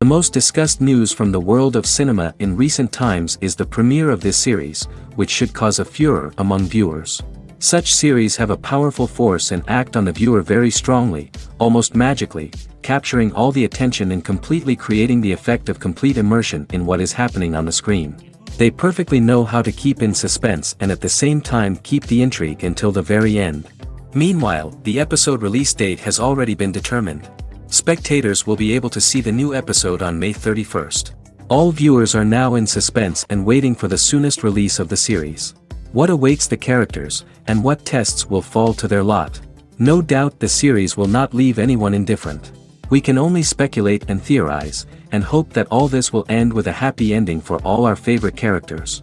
most discussed news from the world of cinema in recent times is the premiere of this series, which should cause a furor among viewers. Such series have a powerful force and act on the viewer very strongly, almost magically, capturing all the attention and completely creating the effect of complete immersion in what is happening on the screen. They perfectly know how to keep in suspense and at the same time keep the intrigue until the very end. Meanwhile, the episode release date has already been determined. Spectators will be able to see the new episode on May 31st. All viewers are now in suspense and waiting for the soonest release of the series. What awaits the characters, and what tests will fall to their lot? No doubt the series will not leave anyone indifferent. We can only speculate and theorize, and hope that all this will end with a happy ending for all our favorite characters.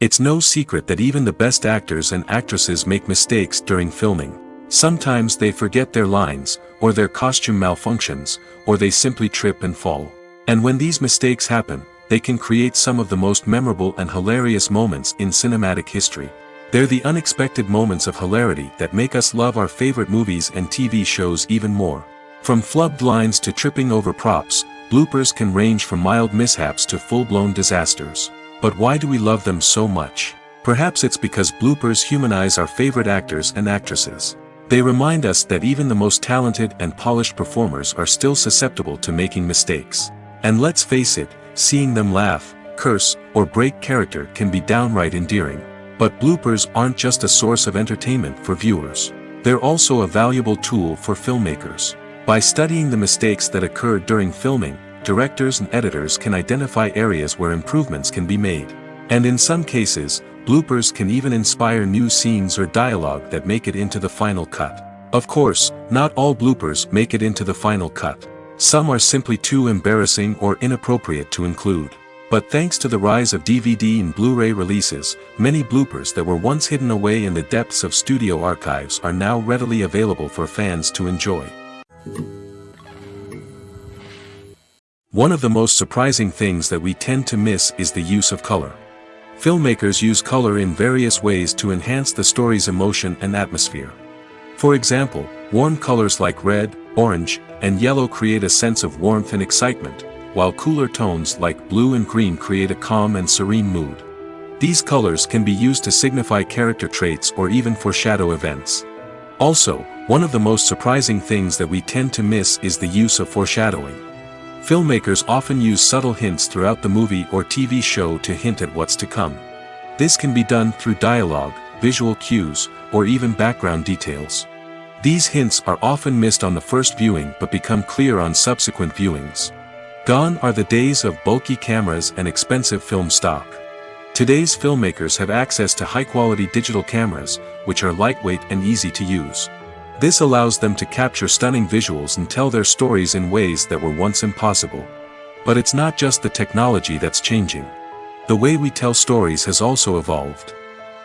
It's no secret that even the best actors and actresses make mistakes during filming. Sometimes they forget their lines, or their costume malfunctions, or they simply trip and fall. And when these mistakes happen, they can create some of the most memorable and hilarious moments in cinematic history. They're the unexpected moments of hilarity that make us love our favorite movies and TV shows even more. From flubbed lines to tripping over props, bloopers can range from mild mishaps to full-blown disasters. But why do we love them so much? Perhaps it's because bloopers humanize our favorite actors and actresses. They remind us that even the most talented and polished performers are still susceptible to making mistakes. And let's face it, seeing them laugh, curse, or break character can be downright endearing. But bloopers aren't just a source of entertainment for viewers. They're also a valuable tool for filmmakers. By studying the mistakes that occur during filming, directors and editors can identify areas where improvements can be made. And in some cases, bloopers can even inspire new scenes or dialogue that make it into the final cut. Of course, not all bloopers make it into the final cut. Some are simply too embarrassing or inappropriate to include. But thanks to the rise of DVD and Blu-ray releases, many bloopers that were once hidden away in the depths of studio archives are now readily available for fans to enjoy. One of the most surprising things that we tend to miss is the use of color. Filmmakers use color in various ways to enhance the story's emotion and atmosphere. For example, warm colors like red, orange, and yellow create a sense of warmth and excitement, while cooler tones like blue and green create a calm and serene mood. These colors can be used to signify character traits or even foreshadow events. Also, one of the most surprising things that we tend to miss is the use of foreshadowing. Filmmakers often use subtle hints throughout the movie or TV show to hint at what's to come. This can be done through dialogue, visual cues, or even background details. These hints are often missed on the first viewing but become clear on subsequent viewings. Gone are the days of bulky cameras and expensive film stock. Today's filmmakers have access to high-quality digital cameras, which are lightweight and easy to use. This allows them to capture stunning visuals and tell their stories in ways that were once impossible. But it's not just the technology that's changing. The way we tell stories has also evolved.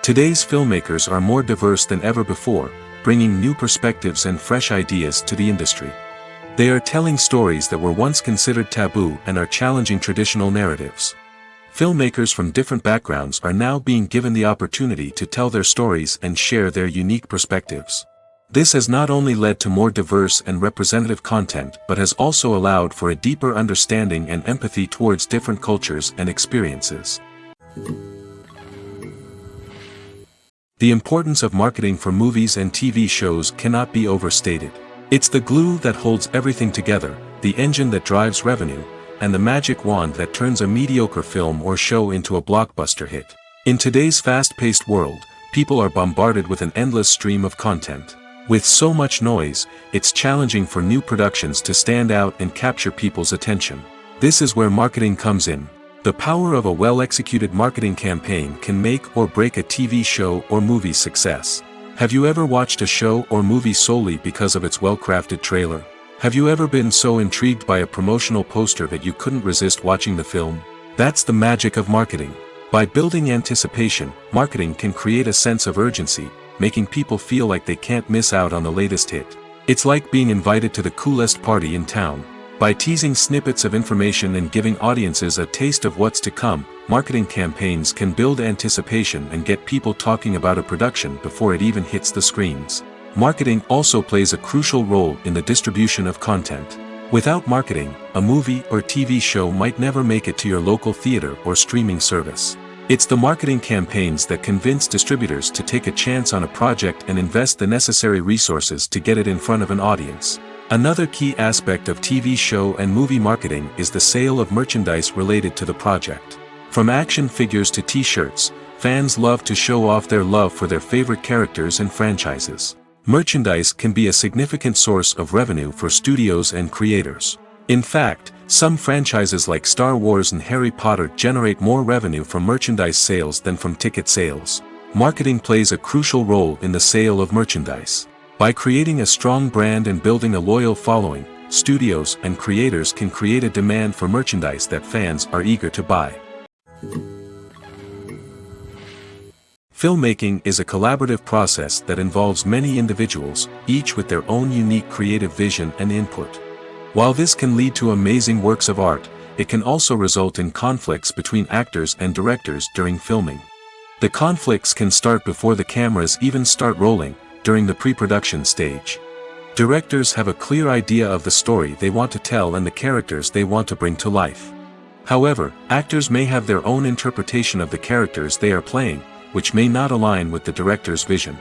Today's filmmakers are more diverse than ever before, bringing new perspectives and fresh ideas to the industry. They are telling stories that were once considered taboo and are challenging traditional narratives. Filmmakers from different backgrounds are now being given the opportunity to tell their stories and share their unique perspectives. This has not only led to more diverse and representative content but has also allowed for a deeper understanding and empathy towards different cultures and experiences. The importance of marketing for movies and TV shows cannot be overstated. It's the glue that holds everything together, the engine that drives revenue, and the magic wand that turns a mediocre film or show into a blockbuster hit. In today's fast-paced world, people are bombarded with an endless stream of content. With so much noise, it's challenging for new productions to stand out and capture people's attention. This is where marketing comes in. The power of a well-executed marketing campaign can make or break a TV show or movie's success. Have you ever watched a show or movie solely because of its well-crafted trailer? Have you ever been so intrigued by a promotional poster that you couldn't resist watching the film? That's the magic of marketing. By building anticipation, marketing can create a sense of urgency, making people feel like they can't miss out on the latest hit. It's like being invited to the coolest party in town. By teasing snippets of information and giving audiences a taste of what's to come, marketing campaigns can build anticipation and get people talking about a production before it even hits the screens. Marketing also plays a crucial role in the distribution of content. Without marketing, a movie or TV show might never make it to your local theater or streaming service. It's the marketing campaigns that convince distributors to take a chance on a project and invest the necessary resources to get it in front of an audience. Another key aspect of TV show and movie marketing is the sale of merchandise related to the project. From action figures to t-shirts, fans love to show off their love for their favorite characters and franchises. Merchandise can be a significant source of revenue for studios and creators. In fact, some franchises like Star Wars and Harry Potter generate more revenue from merchandise sales than from ticket sales. Marketing plays a crucial role in the sale of merchandise. By creating a strong brand and building a loyal following, studios and creators can create a demand for merchandise that fans are eager to buy. Filmmaking is a collaborative process that involves many individuals, each with their own unique creative vision and input. While this can lead to amazing works of art, it can also result in conflicts between actors and directors during filming. The conflicts can start before the cameras even start rolling, during the pre-production stage. Directors have a clear idea of the story they want to tell and the characters they want to bring to life. However, actors may have their own interpretation of the characters they are playing, which may not align with the director's vision.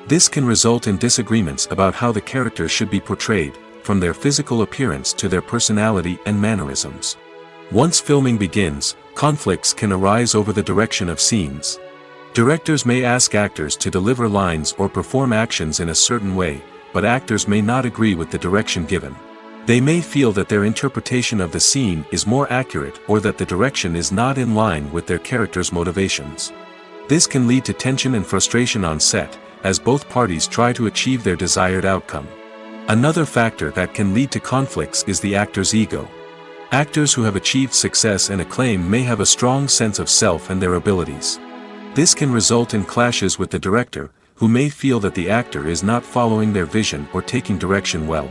This can result in disagreements about how the characters should be portrayed, from their physical appearance to their personality and mannerisms. Once filming begins, conflicts can arise over the direction of scenes. Directors may ask actors to deliver lines or perform actions in a certain way, but actors may not agree with the direction given. They may feel that their interpretation of the scene is more accurate or that the direction is not in line with their character's motivations. This can lead to tension and frustration on set, as both parties try to achieve their desired outcome. Another factor that can lead to conflicts is the actor's ego. Actors who have achieved success and acclaim may have a strong sense of self and their abilities. This can result in clashes with the director, who may feel that the actor is not following their vision or taking direction well.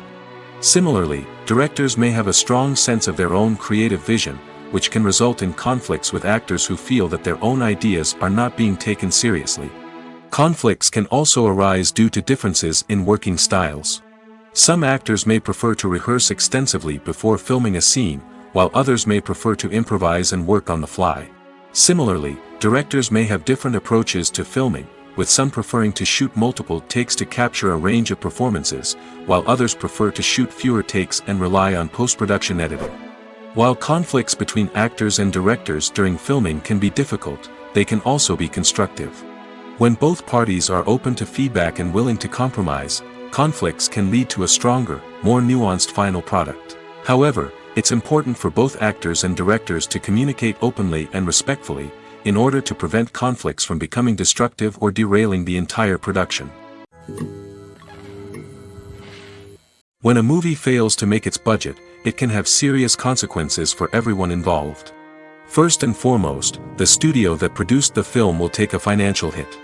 Similarly, directors may have a strong sense of their own creative vision, which can result in conflicts with actors who feel that their own ideas are not being taken seriously. Conflicts can also arise due to differences in working styles. Some actors may prefer to rehearse extensively before filming a scene, while others may prefer to improvise and work on the fly. Similarly, directors may have different approaches to filming, with some preferring to shoot multiple takes to capture a range of performances, while others prefer to shoot fewer takes and rely on post-production editing. While conflicts between actors and directors during filming can be difficult, they can also be constructive. When both parties are open to feedback and willing to compromise, conflicts can lead to a stronger, more nuanced final product. However, it's important for both actors and directors to communicate openly and respectfully, in order to prevent conflicts from becoming destructive or derailing the entire production. When a movie fails to make its budget, it can have serious consequences for everyone involved. First and foremost, the studio that produced the film will take a financial hit.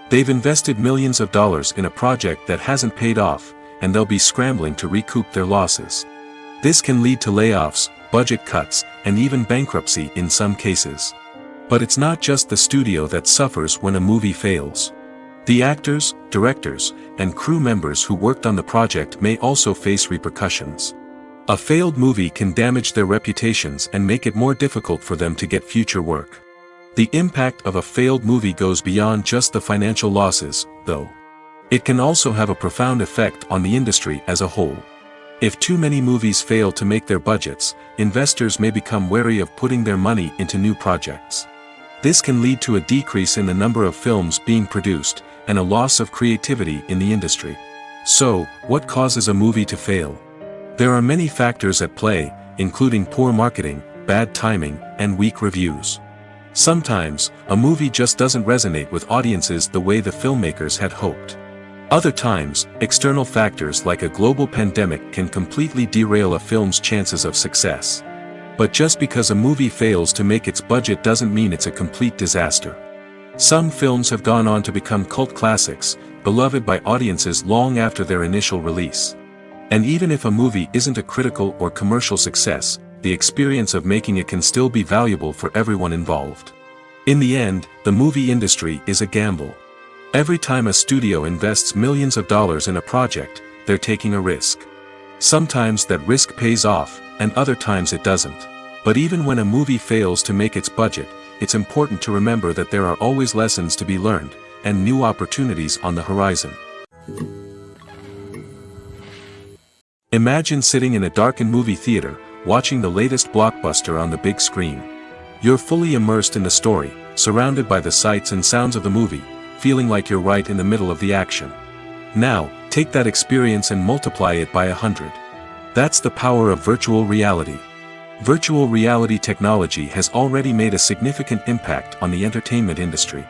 They've invested millions of dollars in a project that hasn't paid off, and they'll be scrambling to recoup their losses. This can lead to layoffs, budget cuts, and even bankruptcy in some cases. But it's not just the studio that suffers when a movie fails. The actors, directors, and crew members who worked on the project may also face repercussions. A failed movie can damage their reputations and make it more difficult for them to get future work. The impact of a failed movie goes beyond just the financial losses, though. It can also have a profound effect on the industry as a whole. If too many movies fail to make their budgets, investors may become wary of putting their money into new projects. This can lead to a decrease in the number of films being produced, and a loss of creativity in the industry. So, what causes a movie to fail? There are many factors at play, including poor marketing, bad timing, and weak reviews. Sometimes, a movie just doesn't resonate with audiences the way the filmmakers had hoped. Other times, external factors like a global pandemic can completely derail a film's chances of success. But just because a movie fails to make its budget doesn't mean it's a complete disaster. Some films have gone on to become cult classics, beloved by audiences long after their initial release. And even if a movie isn't a critical or commercial success, the experience of making it can still be valuable for everyone involved. In the end, the movie industry is a gamble. Every time a studio invests millions of dollars in a project, they're taking a risk. Sometimes that risk pays off, and other times it doesn't. But even when a movie fails to make its budget, it's important to remember that there are always lessons to be learned, and new opportunities on the horizon. Imagine sitting in a darkened movie theater, watching the latest blockbuster on the big screen. You're fully immersed in the story, surrounded by the sights and sounds of the movie, feeling like you're right in the middle of the action. Now, take that experience and multiply it by 100. That's the power of virtual reality. Virtual reality technology has already made a significant impact on the entertainment industry.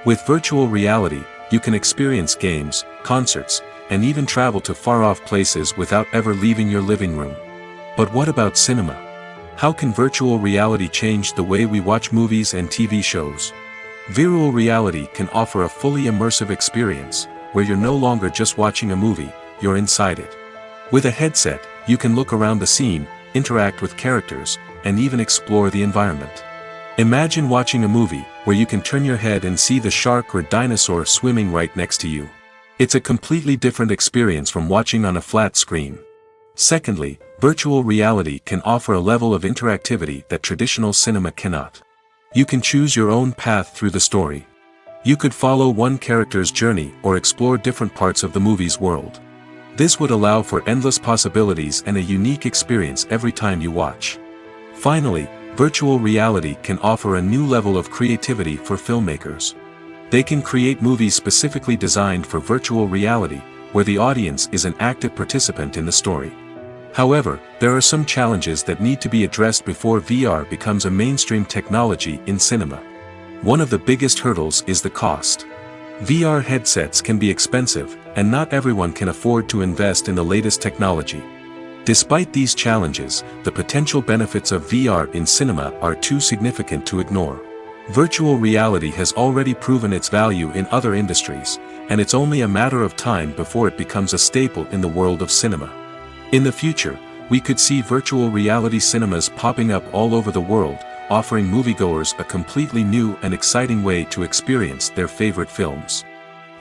With virtual reality, you can experience games, concerts, and even travel to far-off places without ever leaving your living room. But what about cinema? How can virtual reality change the way we watch movies and TV shows? Virtual reality can offer a fully immersive experience, where you're no longer just watching a movie, you're inside it. With a headset, you can look around the scene, interact with characters, and even explore the environment. Imagine watching a movie, where you can turn your head and see the shark or dinosaur swimming right next to you. It's a completely different experience from watching on a flat screen. Secondly, virtual reality can offer a level of interactivity that traditional cinema cannot. You can choose your own path through the story. You could follow one character's journey or explore different parts of the movie's world. This would allow for endless possibilities and a unique experience every time you watch. Finally, virtual reality can offer a new level of creativity for filmmakers. They can create movies specifically designed for virtual reality, where the audience is an active participant in the story. However, there are some challenges that need to be addressed before VR becomes a mainstream technology in cinema. One of the biggest hurdles is the cost. VR headsets can be expensive, and not everyone can afford to invest in the latest technology. Despite these challenges, the potential benefits of VR in cinema are too significant to ignore. Virtual reality has already proven its value in other industries, and it's only a matter of time before it becomes a staple in the world of cinema. In the future, we could see virtual reality cinemas popping up all over the world, offering moviegoers a completely new and exciting way to experience their favorite films.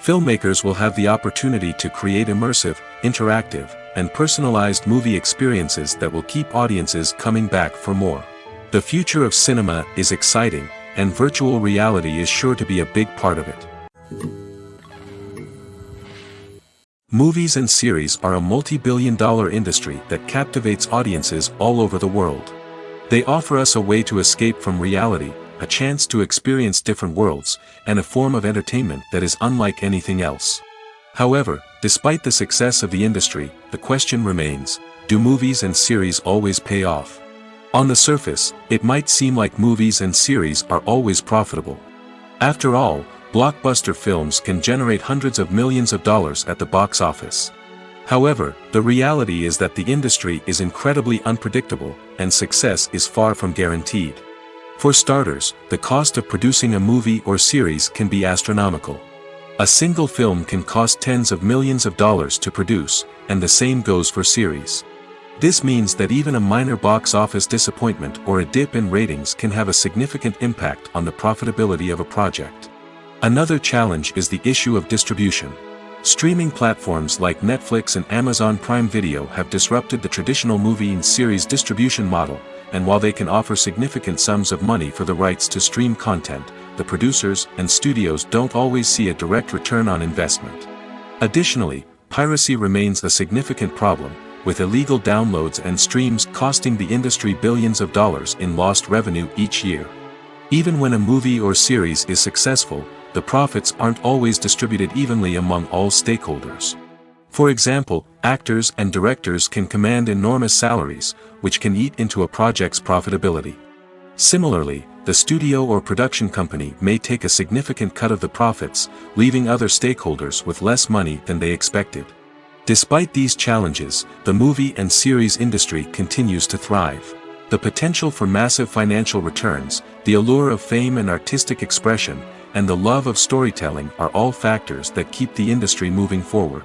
Filmmakers will have the opportunity to create immersive, interactive, and personalized movie experiences that will keep audiences coming back for more. The future of cinema is exciting, and virtual reality is sure to be a big part of it. Movies and series are a multi-billion-dollar industry that captivates audiences all over the world. They offer us a way to escape from reality, a chance to experience different worlds, and a form of entertainment that is unlike anything else. However, despite the success of the industry, the question remains, do movies and series always pay off? On the surface, it might seem like movies and series are always profitable. After all, blockbuster films can generate hundreds of millions of dollars at the box office. However, the reality is that the industry is incredibly unpredictable, and success is far from guaranteed. For starters, the cost of producing a movie or series can be astronomical. A single film can cost tens of millions of dollars to produce, and the same goes for series. This means that even a minor box office disappointment or a dip in ratings can have a significant impact on the profitability of a project. Another challenge is the issue of distribution. Streaming platforms like Netflix and Amazon Prime Video have disrupted the traditional movie and series distribution model, and while they can offer significant sums of money for the rights to stream content, the producers and studios don't always see a direct return on investment. Additionally, piracy remains a significant problem, with illegal downloads and streams costing the industry billions of dollars in lost revenue each year. Even when a movie or series is successful, the profits aren't always distributed evenly among all stakeholders. For example, actors and directors can command enormous salaries, which can eat into a project's profitability. Similarly, the studio or production company may take a significant cut of the profits, leaving other stakeholders with less money than they expected. Despite these challenges, the movie and series industry continues to thrive. The potential for massive financial returns, the allure of fame and artistic expression, and the love of storytelling are all factors that keep the industry moving forward.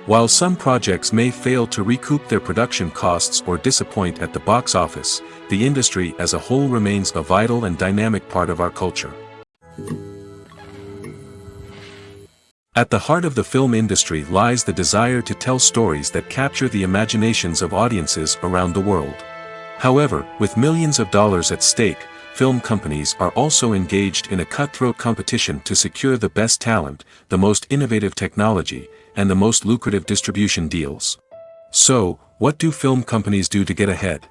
While some projects may fail to recoup their production costs or disappoint at the box office, the industry as a whole remains a vital and dynamic part of our culture. At the heart of the film industry lies the desire to tell stories that capture the imaginations of audiences around the world. However, with millions of dollars at stake, film companies are also engaged in a cutthroat competition to secure the best talent, the most innovative technology, and the most lucrative distribution deals. So, what do film companies do to get ahead?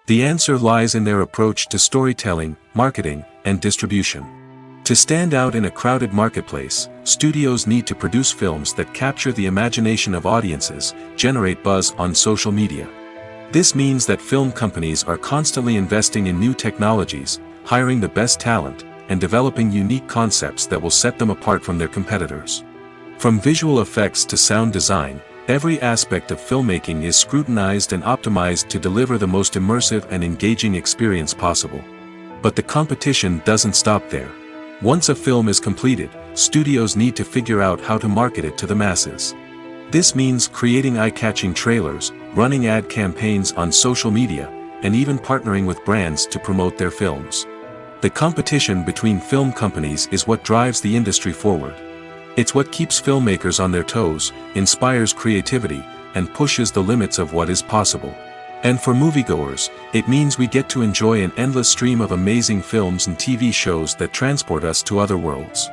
The answer lies in their approach to storytelling, marketing, and distribution. To stand out in a crowded marketplace, studios need to produce films that capture the imagination of audiences, generate buzz on social media. This means that film companies are constantly investing in new technologies, hiring the best talent, and developing unique concepts that will set them apart from their competitors. From visual effects to sound design, every aspect of filmmaking is scrutinized and optimized to deliver the most immersive and engaging experience possible. But the competition doesn't stop there. Once a film is completed, studios need to figure out how to market it to the masses. This means creating eye-catching trailers, running ad campaigns on social media, and even partnering with brands to promote their films. The competition between film companies is what drives the industry forward. It's what keeps filmmakers on their toes, inspires creativity, and pushes the limits of what is possible. And for moviegoers, it means we get to enjoy an endless stream of amazing films and TV shows that transport us to other worlds.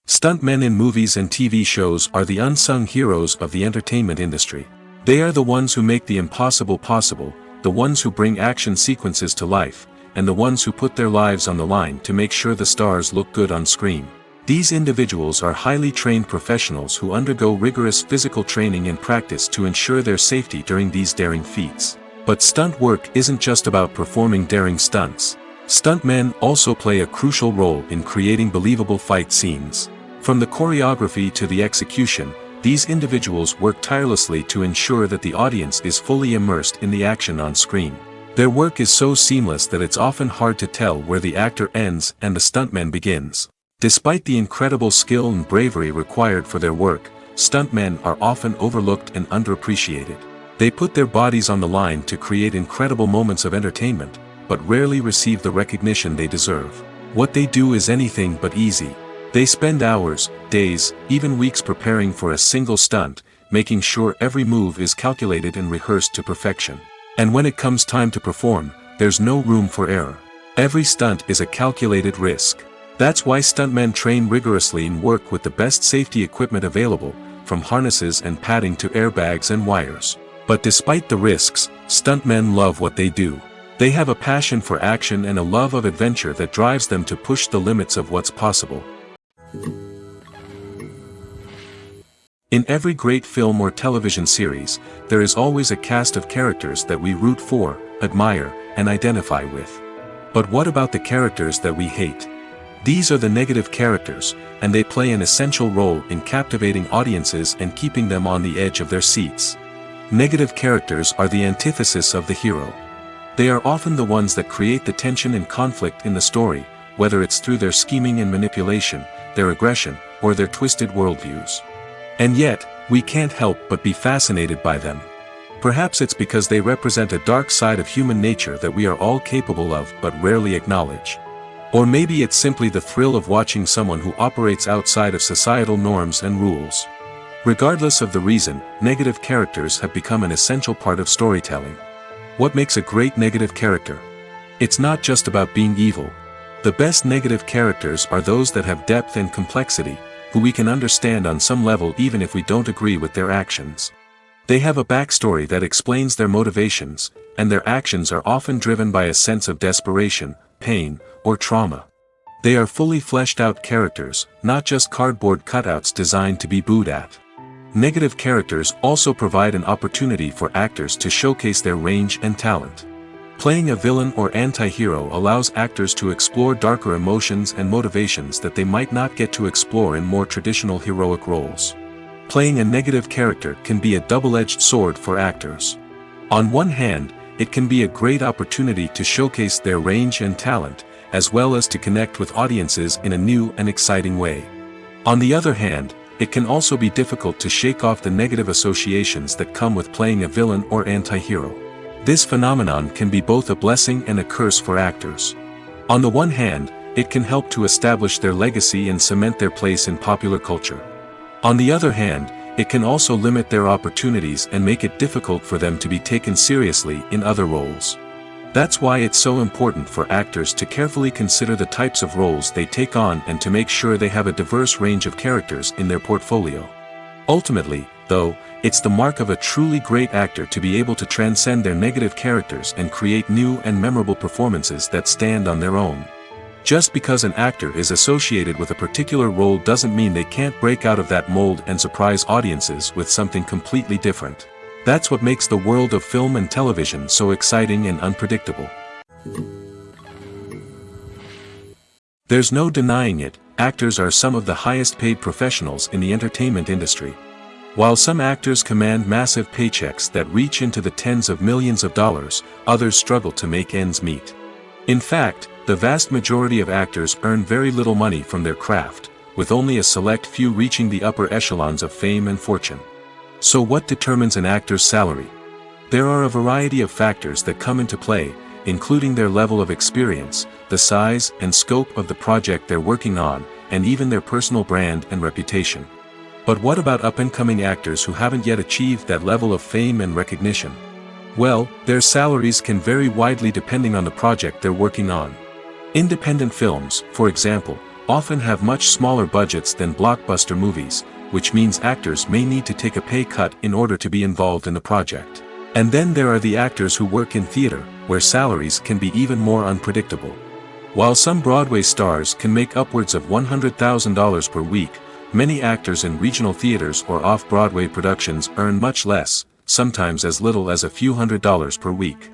Stuntmen in movies and TV shows are the unsung heroes of the entertainment industry. They are the ones who make the impossible possible, the ones who bring action sequences to life, and the ones who put their lives on the line to make sure the stars look good on screen. These individuals are highly trained professionals who undergo rigorous physical training and practice to ensure their safety during these daring feats. But stunt work isn't just about performing daring stunts. Stuntmen also play a crucial role in creating believable fight scenes. From the choreography to the execution, these individuals work tirelessly to ensure that the audience is fully immersed in the action on screen. Their work is so seamless that it's often hard to tell where the actor ends and the stuntman begins. Despite the incredible skill and bravery required for their work, stuntmen are often overlooked and underappreciated. They put their bodies on the line to create incredible moments of entertainment, but rarely receive the recognition they deserve. What they do is anything but easy. They spend hours, days, even weeks preparing for a single stunt, making sure every move is calculated and rehearsed to perfection. And when it comes time to perform, there's no room for error. Every stunt is a calculated risk. That's why stuntmen train rigorously and work with the best safety equipment available, from harnesses and padding to airbags and wires. But despite the risks, stuntmen love what they do. They have a passion for action and a love of adventure that drives them to push the limits of what's possible. In every great film or television series, there is always a cast of characters that we root for, admire, and identify with. But what about the characters that we hate? These are the negative characters, and they play an essential role in captivating audiences and keeping them on the edge of their seats. Negative characters are the antithesis of the hero. They are often the ones that create the tension and conflict in the story, whether it's through their scheming and manipulation, their aggression, or their twisted worldviews. And yet, we can't help but be fascinated by them. Perhaps it's because they represent a dark side of human nature that we are all capable of but rarely acknowledge. Or maybe it's simply the thrill of watching someone who operates outside of societal norms and rules. Regardless of the reason, negative characters have become an essential part of storytelling. What makes a great negative character? It's not just about being evil. The best negative characters are those that have depth and complexity, who we can understand on some level even if we don't agree with their actions. They have a backstory that explains their motivations, and their actions are often driven by a sense of desperation, pain, or trauma. They are fully fleshed out characters, not just cardboard cutouts designed to be booed at. Negative characters also provide an opportunity for actors to showcase their range and talent. Playing a villain or anti-hero allows actors to explore darker emotions and motivations that they might not get to explore in more traditional heroic roles. Playing a negative character can be a double-edged sword for actors. On one hand, it can be a great opportunity to showcase their range and talent, as well as to connect with audiences in a new and exciting way. On the other hand, it can also be difficult to shake off the negative associations that come with playing a villain or anti-hero. This phenomenon can be both a blessing and a curse for actors. On the one hand, it can help to establish their legacy and cement their place in popular culture. On the other hand, it can also limit their opportunities and make it difficult for them to be taken seriously in other roles. That's why it's so important for actors to carefully consider the types of roles they take on and to make sure they have a diverse range of characters in their portfolio. Ultimately, though, it's the mark of a truly great actor to be able to transcend their negative characters and create new and memorable performances that stand on their own. Just because an actor is associated with a particular role doesn't mean they can't break out of that mold and surprise audiences with something completely different. That's what makes the world of film and television so exciting and unpredictable. There's no denying it, actors are some of the highest paid professionals in the entertainment industry. While some actors command massive paychecks that reach into the tens of millions of dollars, others struggle to make ends meet. In fact, the vast majority of actors earn very little money from their craft, with only a select few reaching the upper echelons of fame and fortune. So what determines an actor's salary? There are a variety of factors that come into play, including their level of experience, the size and scope of the project they're working on, and even their personal brand and reputation. But what about up-and-coming actors who haven't yet achieved that level of fame and recognition? Well, their salaries can vary widely depending on the project they're working on. Independent films, for example, often have much smaller budgets than blockbuster movies, which means actors may need to take a pay cut in order to be involved in the project. And then there are the actors who work in theater, where salaries can be even more unpredictable. While some Broadway stars can make upwards of $100,000 per week, many actors in regional theaters or off-Broadway productions earn much less, sometimes as little as a few $100s per week.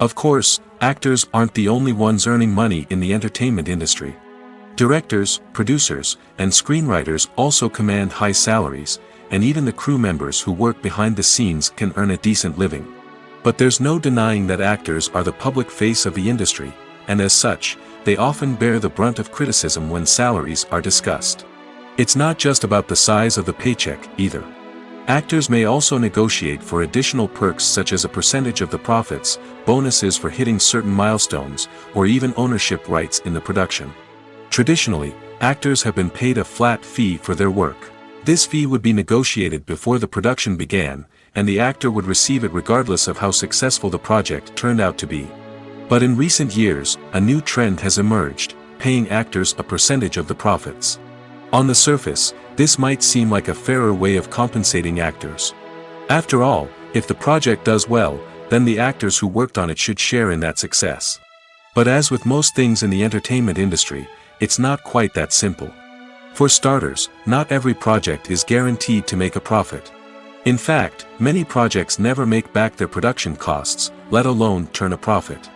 Of course, actors aren't the only ones earning money in the entertainment industry. Directors, producers, and screenwriters also command high salaries, and even the crew members who work behind the scenes can earn a decent living. But there's no denying that actors are the public face of the industry, and as such, they often bear the brunt of criticism when salaries are discussed. It's not just about the size of the paycheck, either. Actors may also negotiate for additional perks such as a percentage of the profits, bonuses for hitting certain milestones, or even ownership rights in the production. Traditionally, actors have been paid a flat fee for their work. This fee would be negotiated before the production began, and the actor would receive it regardless of how successful the project turned out to be. But in recent years, a new trend has emerged, paying actors a percentage of the profits. On the surface, this might seem like a fairer way of compensating actors. After all, if the project does well, then the actors who worked on it should share in that success. But as with most things in the entertainment industry, it's not quite that simple. For starters, not every project is guaranteed to make a profit. In fact, many projects never make back their production costs, let alone turn a profit.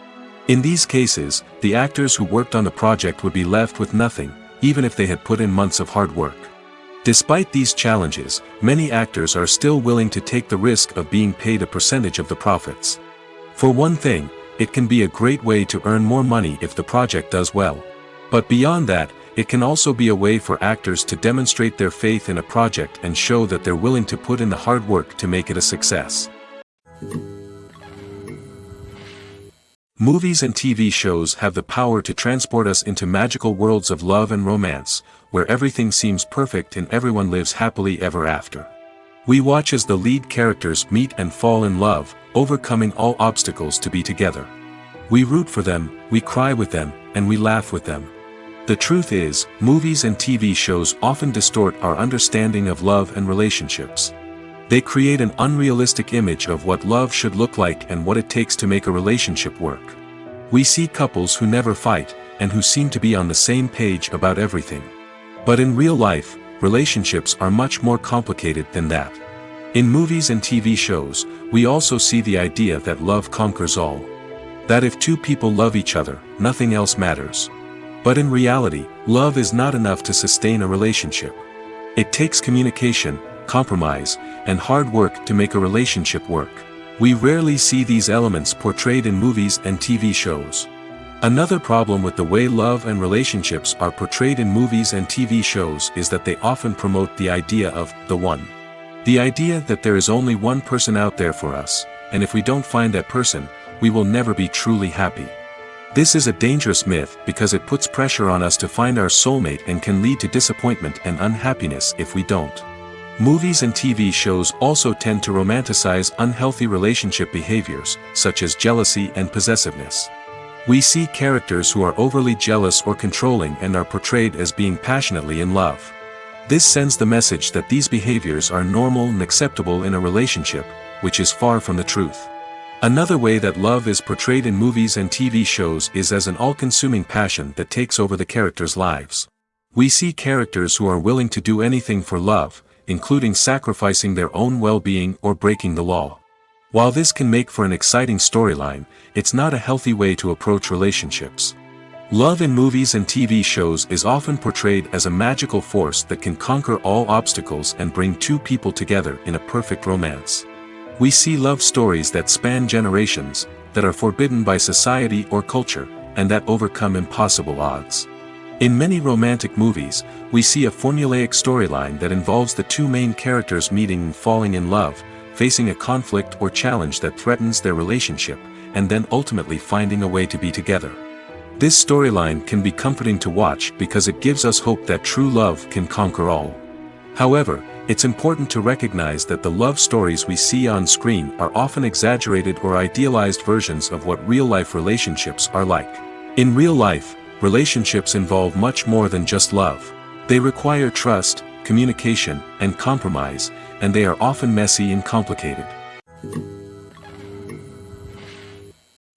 In these cases, the actors who worked on the project would be left with nothing, even if they had put in months of hard work. Despite these challenges, many actors are still willing to take the risk of being paid a percentage of the profits. For one thing, it can be a great way to earn more money if the project does well. But beyond that, it can also be a way for actors to demonstrate their faith in a project and show that they're willing to put in the hard work to make it a success. Movies and TV shows have the power to transport us into magical worlds of love and romance, where everything seems perfect and everyone lives happily ever after. We watch as the lead characters meet and fall in love, overcoming all obstacles to be together. We root for them, we cry with them, and we laugh with them. The truth is, movies and TV shows often distort our understanding of love and relationships. They create an unrealistic image of what love should look like and what it takes to make a relationship work. We see couples who never fight, and who seem to be on the same page about everything. But in real life, relationships are much more complicated than that. In movies and TV shows, we also see the idea that love conquers all. That if two people love each other, nothing else matters. But in reality, love is not enough to sustain a relationship. It takes communication, compromise, and hard work to make a relationship work. We rarely see these elements portrayed in movies and TV shows. Another problem with the way love and relationships are portrayed in movies and TV shows is that they often promote the idea of the one. The idea that there is only one person out there for us, and if we don't find that person, we will never be truly happy. This is a dangerous myth because it puts pressure on us to find our soulmate and can lead to disappointment and unhappiness if we don't. Movies and TV shows also tend to romanticize unhealthy relationship behaviors, such as jealousy and possessiveness. We see characters who are overly jealous or controlling and are portrayed as being passionately in love. This sends the message that these behaviors are normal and acceptable in a relationship, which is far from the truth. Another way that love is portrayed in movies and TV shows is as an all-consuming passion that takes over the characters' lives. We see characters who are willing to do anything for love, including sacrificing their own well-being or breaking the law. While this can make for an exciting storyline, it's not a healthy way to approach relationships. Love in movies and TV shows is often portrayed as a magical force that can conquer all obstacles and bring two people together in a perfect romance. We see love stories that span generations, that are forbidden by society or culture, and that overcome impossible odds. In many romantic movies, we see a formulaic storyline that involves the two main characters meeting and falling in love, facing a conflict or challenge that threatens their relationship, and then ultimately finding a way to be together. This storyline can be comforting to watch because it gives us hope that true love can conquer all. However, it's important to recognize that the love stories we see on screen are often exaggerated or idealized versions of what real-life relationships are like. In real life, relationships involve much more than just love. They require trust, communication, and compromise, and they are often messy and complicated.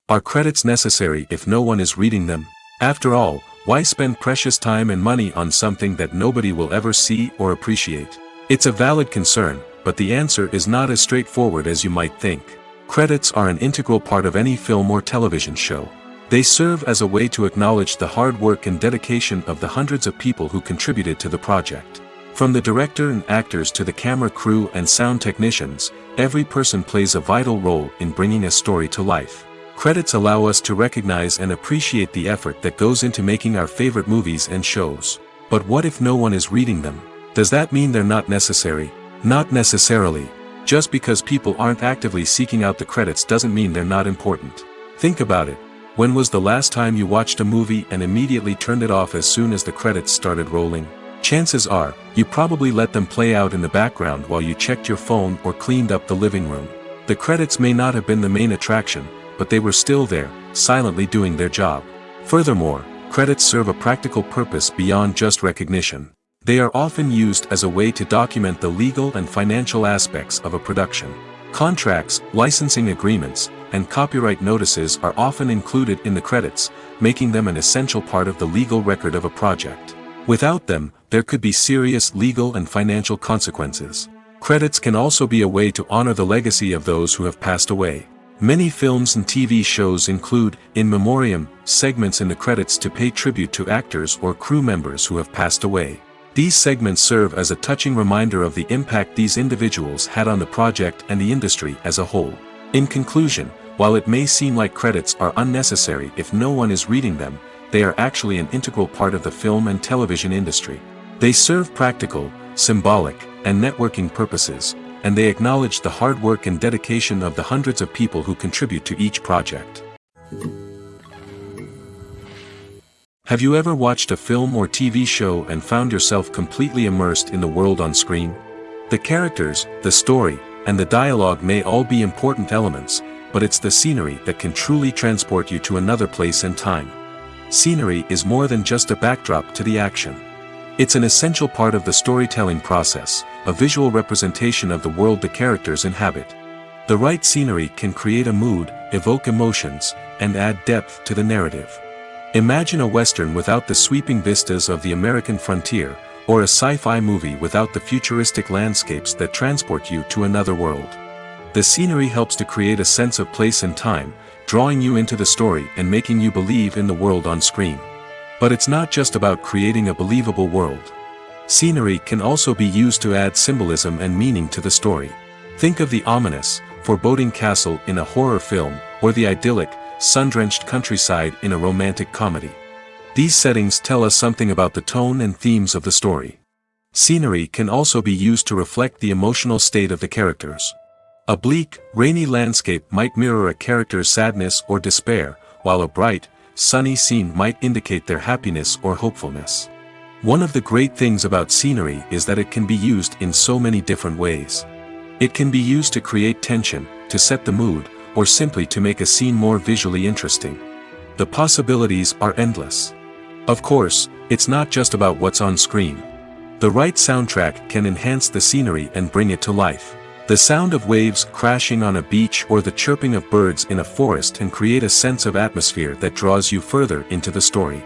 Are credits necessary if no one is reading them? After all, why spend precious time and money on something that nobody will ever see or appreciate? It's a valid concern, but the answer is not as straightforward as you might think. Credits are an integral part of any film or television show. They serve as a way to acknowledge the hard work and dedication of the hundreds of people who contributed to the project. From the director and actors to the camera crew and sound technicians, every person plays a vital role in bringing a story to life. Credits allow us to recognize and appreciate the effort that goes into making our favorite movies and shows. But what if no one is reading them? Does that mean they're not necessary? Not necessarily. Just because people aren't actively seeking out the credits doesn't mean they're not important. Think about it. When was the last time you watched a movie and immediately turned it off as soon as the credits started rolling? Chances are, you probably let them play out in the background while you checked your phone or cleaned up the living room. The credits may not have been the main attraction, but they were still there, silently doing their job. Furthermore, credits serve a practical purpose beyond just recognition. They are often used as a way to document the legal and financial aspects of a production. Contracts, licensing agreements, and copyright notices are often included in the credits, making them an essential part of the legal record of a project. Without them, there could be serious legal and financial consequences. Credits can also be a way to honor the legacy of those who have passed away. Many films and TV shows include, in memoriam, segments in the credits to pay tribute to actors or crew members who have passed away. These segments serve as a touching reminder of the impact these individuals had on the project and the industry as a whole. In conclusion, while it may seem like credits are unnecessary if no one is reading them, they are actually an integral part of the film and television industry. They serve practical, symbolic, and networking purposes, and they acknowledge the hard work and dedication of the hundreds of people who contribute to each project. Have you ever watched a film or TV show and found yourself completely immersed in the world on screen? The characters, the story, and the dialogue may all be important elements, but it's the scenery that can truly transport you to another place and time. Scenery is more than just a backdrop to the action. It's an essential part of the storytelling process, a visual representation of the world the characters inhabit. The right scenery can create a mood, evoke emotions, and add depth to the narrative. Imagine a Western without the sweeping vistas of the American frontier, or a sci-fi movie without the futuristic landscapes that transport you to another world. The scenery helps to create a sense of place and time, drawing you into the story and making you believe in the world on screen. But it's not just about creating a believable world. Scenery can also be used to add symbolism and meaning to the story. Think of the ominous, foreboding castle in a horror film, or the idyllic, sun-drenched countryside in a romantic comedy. These settings tell us something about the tone and themes of the story. Scenery can also be used to reflect the emotional state of the characters. A bleak, rainy landscape might mirror a character's sadness or despair, while a bright, sunny scene might indicate their happiness or hopefulness. One of the great things about scenery is that it can be used in so many different ways. It can be used to create tension, to set the mood, or simply to make a scene more visually interesting. The possibilities are endless. Of course, it's not just about what's on screen. The right soundtrack can enhance the scenery and bring it to life. The sound of waves crashing on a beach or the chirping of birds in a forest can create a sense of atmosphere that draws you further into the story.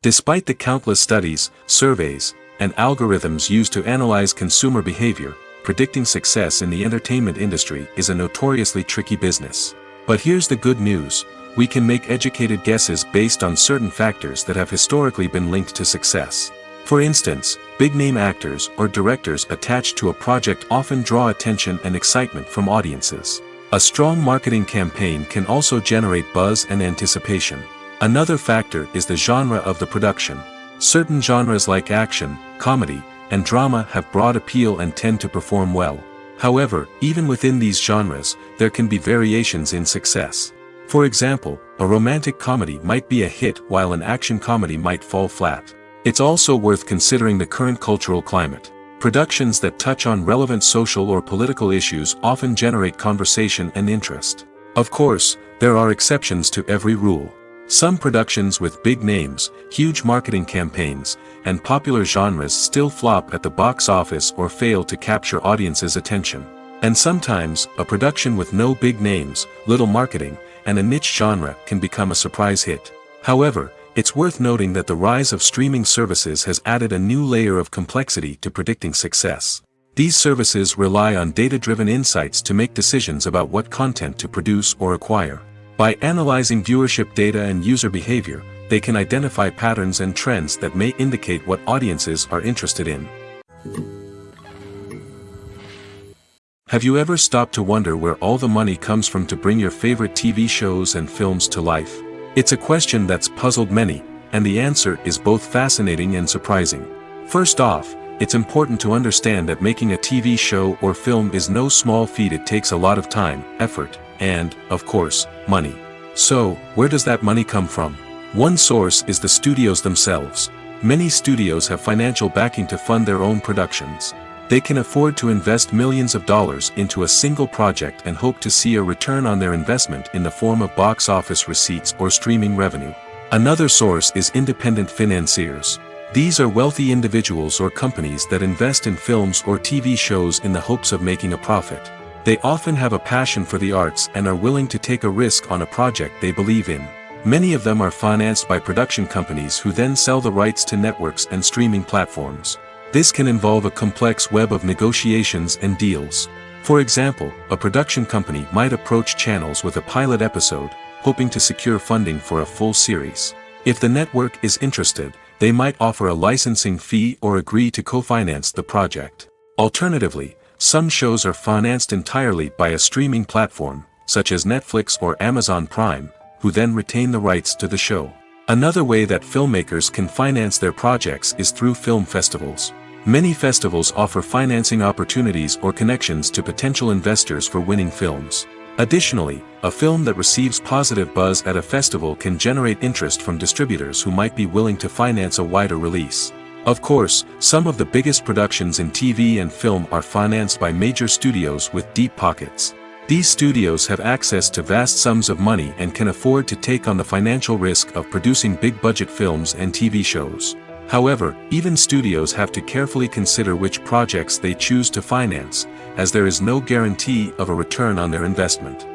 Despite the countless studies, surveys, and algorithms used to analyze consumer behavior, predicting success in the entertainment industry is a notoriously tricky business. But here's the good news: we can make educated guesses based on certain factors that have historically been linked to success. For instance, big-name actors or directors attached to a project often draw attention and excitement from audiences. A strong marketing campaign can also generate buzz and anticipation. Another factor is the genre of the production. Certain genres like action, comedy, and drama have broad appeal and tend to perform well. However, even within these genres, there can be variations in success. For example, a romantic comedy might be a hit while an action comedy might fall flat. It's also worth considering the current cultural climate. Productions that touch on relevant social or political issues often generate conversation and interest. Of course, there are exceptions to every rule. Some productions with big names, huge marketing campaigns, and popular genres still flop at the box office or fail to capture audiences' attention. And sometimes, a production with no big names, little marketing, and a niche genre can become a surprise hit. However, it's worth noting that the rise of streaming services has added a new layer of complexity to predicting success. These services rely on data-driven insights to make decisions about what content to produce or acquire. By analyzing viewership data and user behavior, they can identify patterns and trends that may indicate what audiences are interested in. Have you ever stopped to wonder where all the money comes from to bring your favorite TV shows and films to life? It's a question that's puzzled many, and the answer is both fascinating and surprising. First off, it's important to understand that making a TV show or film is no small feat. It takes a lot of time, effort, and, of course, money. So, where does that money come from? One source is the studios themselves. Many studios have financial backing to fund their own productions. They can afford to invest millions of dollars into a single project and hope to see a return on their investment in the form of box office receipts or streaming revenue. Another source is independent financiers. These are wealthy individuals or companies that invest in films or TV shows in the hopes of making a profit. They often have a passion for the arts and are willing to take a risk on a project they believe in. Many of them are financed by production companies who then sell the rights to networks and streaming platforms. This can involve a complex web of negotiations and deals. For example, a production company might approach channels with a pilot episode, hoping to secure funding for a full series. If the network is interested, they might offer a licensing fee or agree to co-finance the project. Alternatively, some shows are financed entirely by a streaming platform, such as Netflix or Amazon Prime, who then retain the rights to the show. Another way that filmmakers can finance their projects is through film festivals. Many festivals offer financing opportunities or connections to potential investors for winning films. Additionally, a film that receives positive buzz at a festival can generate interest from distributors who might be willing to finance a wider release. Of course, some of the biggest productions in TV and film are financed by major studios with deep pockets. These studios have access to vast sums of money and can afford to take on the financial risk of producing big-budget films and TV shows. However, even studios have to carefully consider which projects they choose to finance, as there is no guarantee of a return on their investment.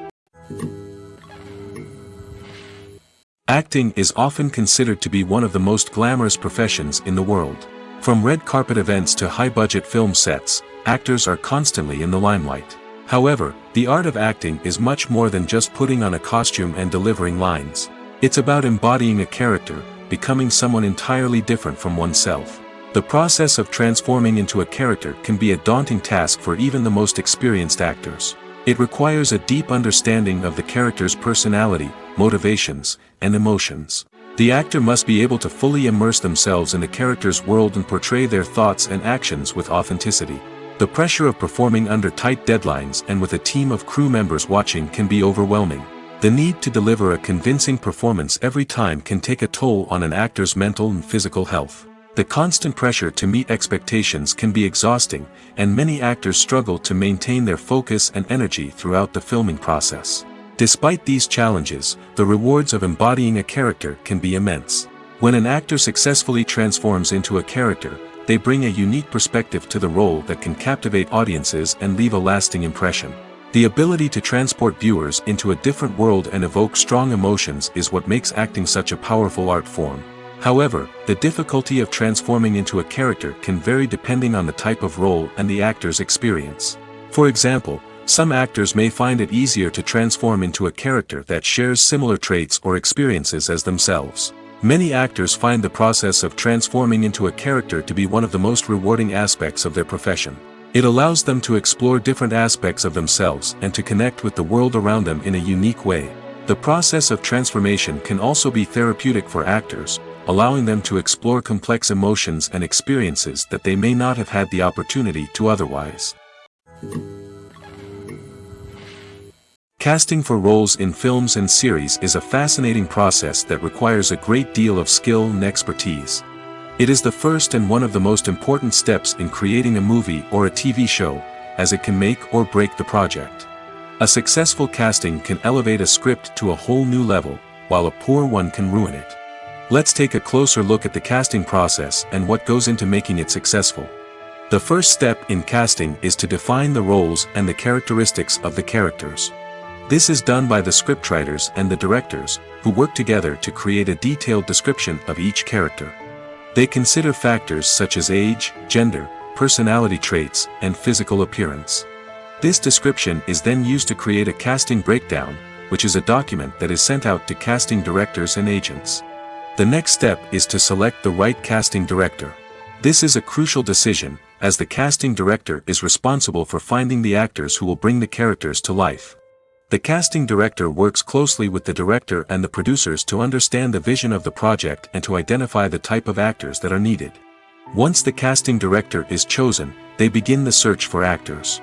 Acting is often considered to be one of the most glamorous professions in the world. From red carpet events to high-budget film sets, actors are constantly in the limelight. However, the art of acting is much more than just putting on a costume and delivering lines. It's about embodying a character, becoming someone entirely different from oneself. The process of transforming into a character can be a daunting task for even the most experienced actors. It requires a deep understanding of the character's personality, motivations, and emotions. The actor must be able to fully immerse themselves in the character's world and portray their thoughts and actions with authenticity. The pressure of performing under tight deadlines and with a team of crew members watching can be overwhelming. The need to deliver a convincing performance every time can take a toll on an actor's mental and physical health. The constant pressure to meet expectations can be exhausting, and many actors struggle to maintain their focus and energy throughout the filming process. Despite these challenges, the rewards of embodying a character can be immense. When an actor successfully transforms into a character, they bring a unique perspective to the role that can captivate audiences and leave a lasting impression. The ability to transport viewers into a different world and evoke strong emotions is what makes acting such a powerful art form. However, the difficulty of transforming into a character can vary depending on the type of role and the actor's experience. For example, some actors may find it easier to transform into a character that shares similar traits or experiences as themselves. Many actors find the process of transforming into a character to be one of the most rewarding aspects of their profession. It allows them to explore different aspects of themselves and to connect with the world around them in a unique way. The process of transformation can also be therapeutic for actors, allowing them to explore complex emotions and experiences that they may not have had the opportunity to otherwise. Casting for roles in films and series is a fascinating process that requires a great deal of skill and expertise. It is the first and one of the most important steps in creating a movie or a TV show, as it can make or break the project. A successful casting can elevate a script to a whole new level, while a poor one can ruin it. Let's take a closer look at the casting process and what goes into making it successful. The first step in casting is to define the roles and the characteristics of the characters. This is done by the scriptwriters and the directors, who work together to create a detailed description of each character. They consider factors such as age, gender, personality traits, and physical appearance. This description is then used to create a casting breakdown, which is a document that is sent out to casting directors and agents. The next step is to select the right casting director. This is a crucial decision, as the casting director is responsible for finding the actors who will bring the characters to life. The casting director works closely with the director and the producers to understand the vision of the project and to identify the type of actors that are needed. Once the casting director is chosen, they begin the search for actors.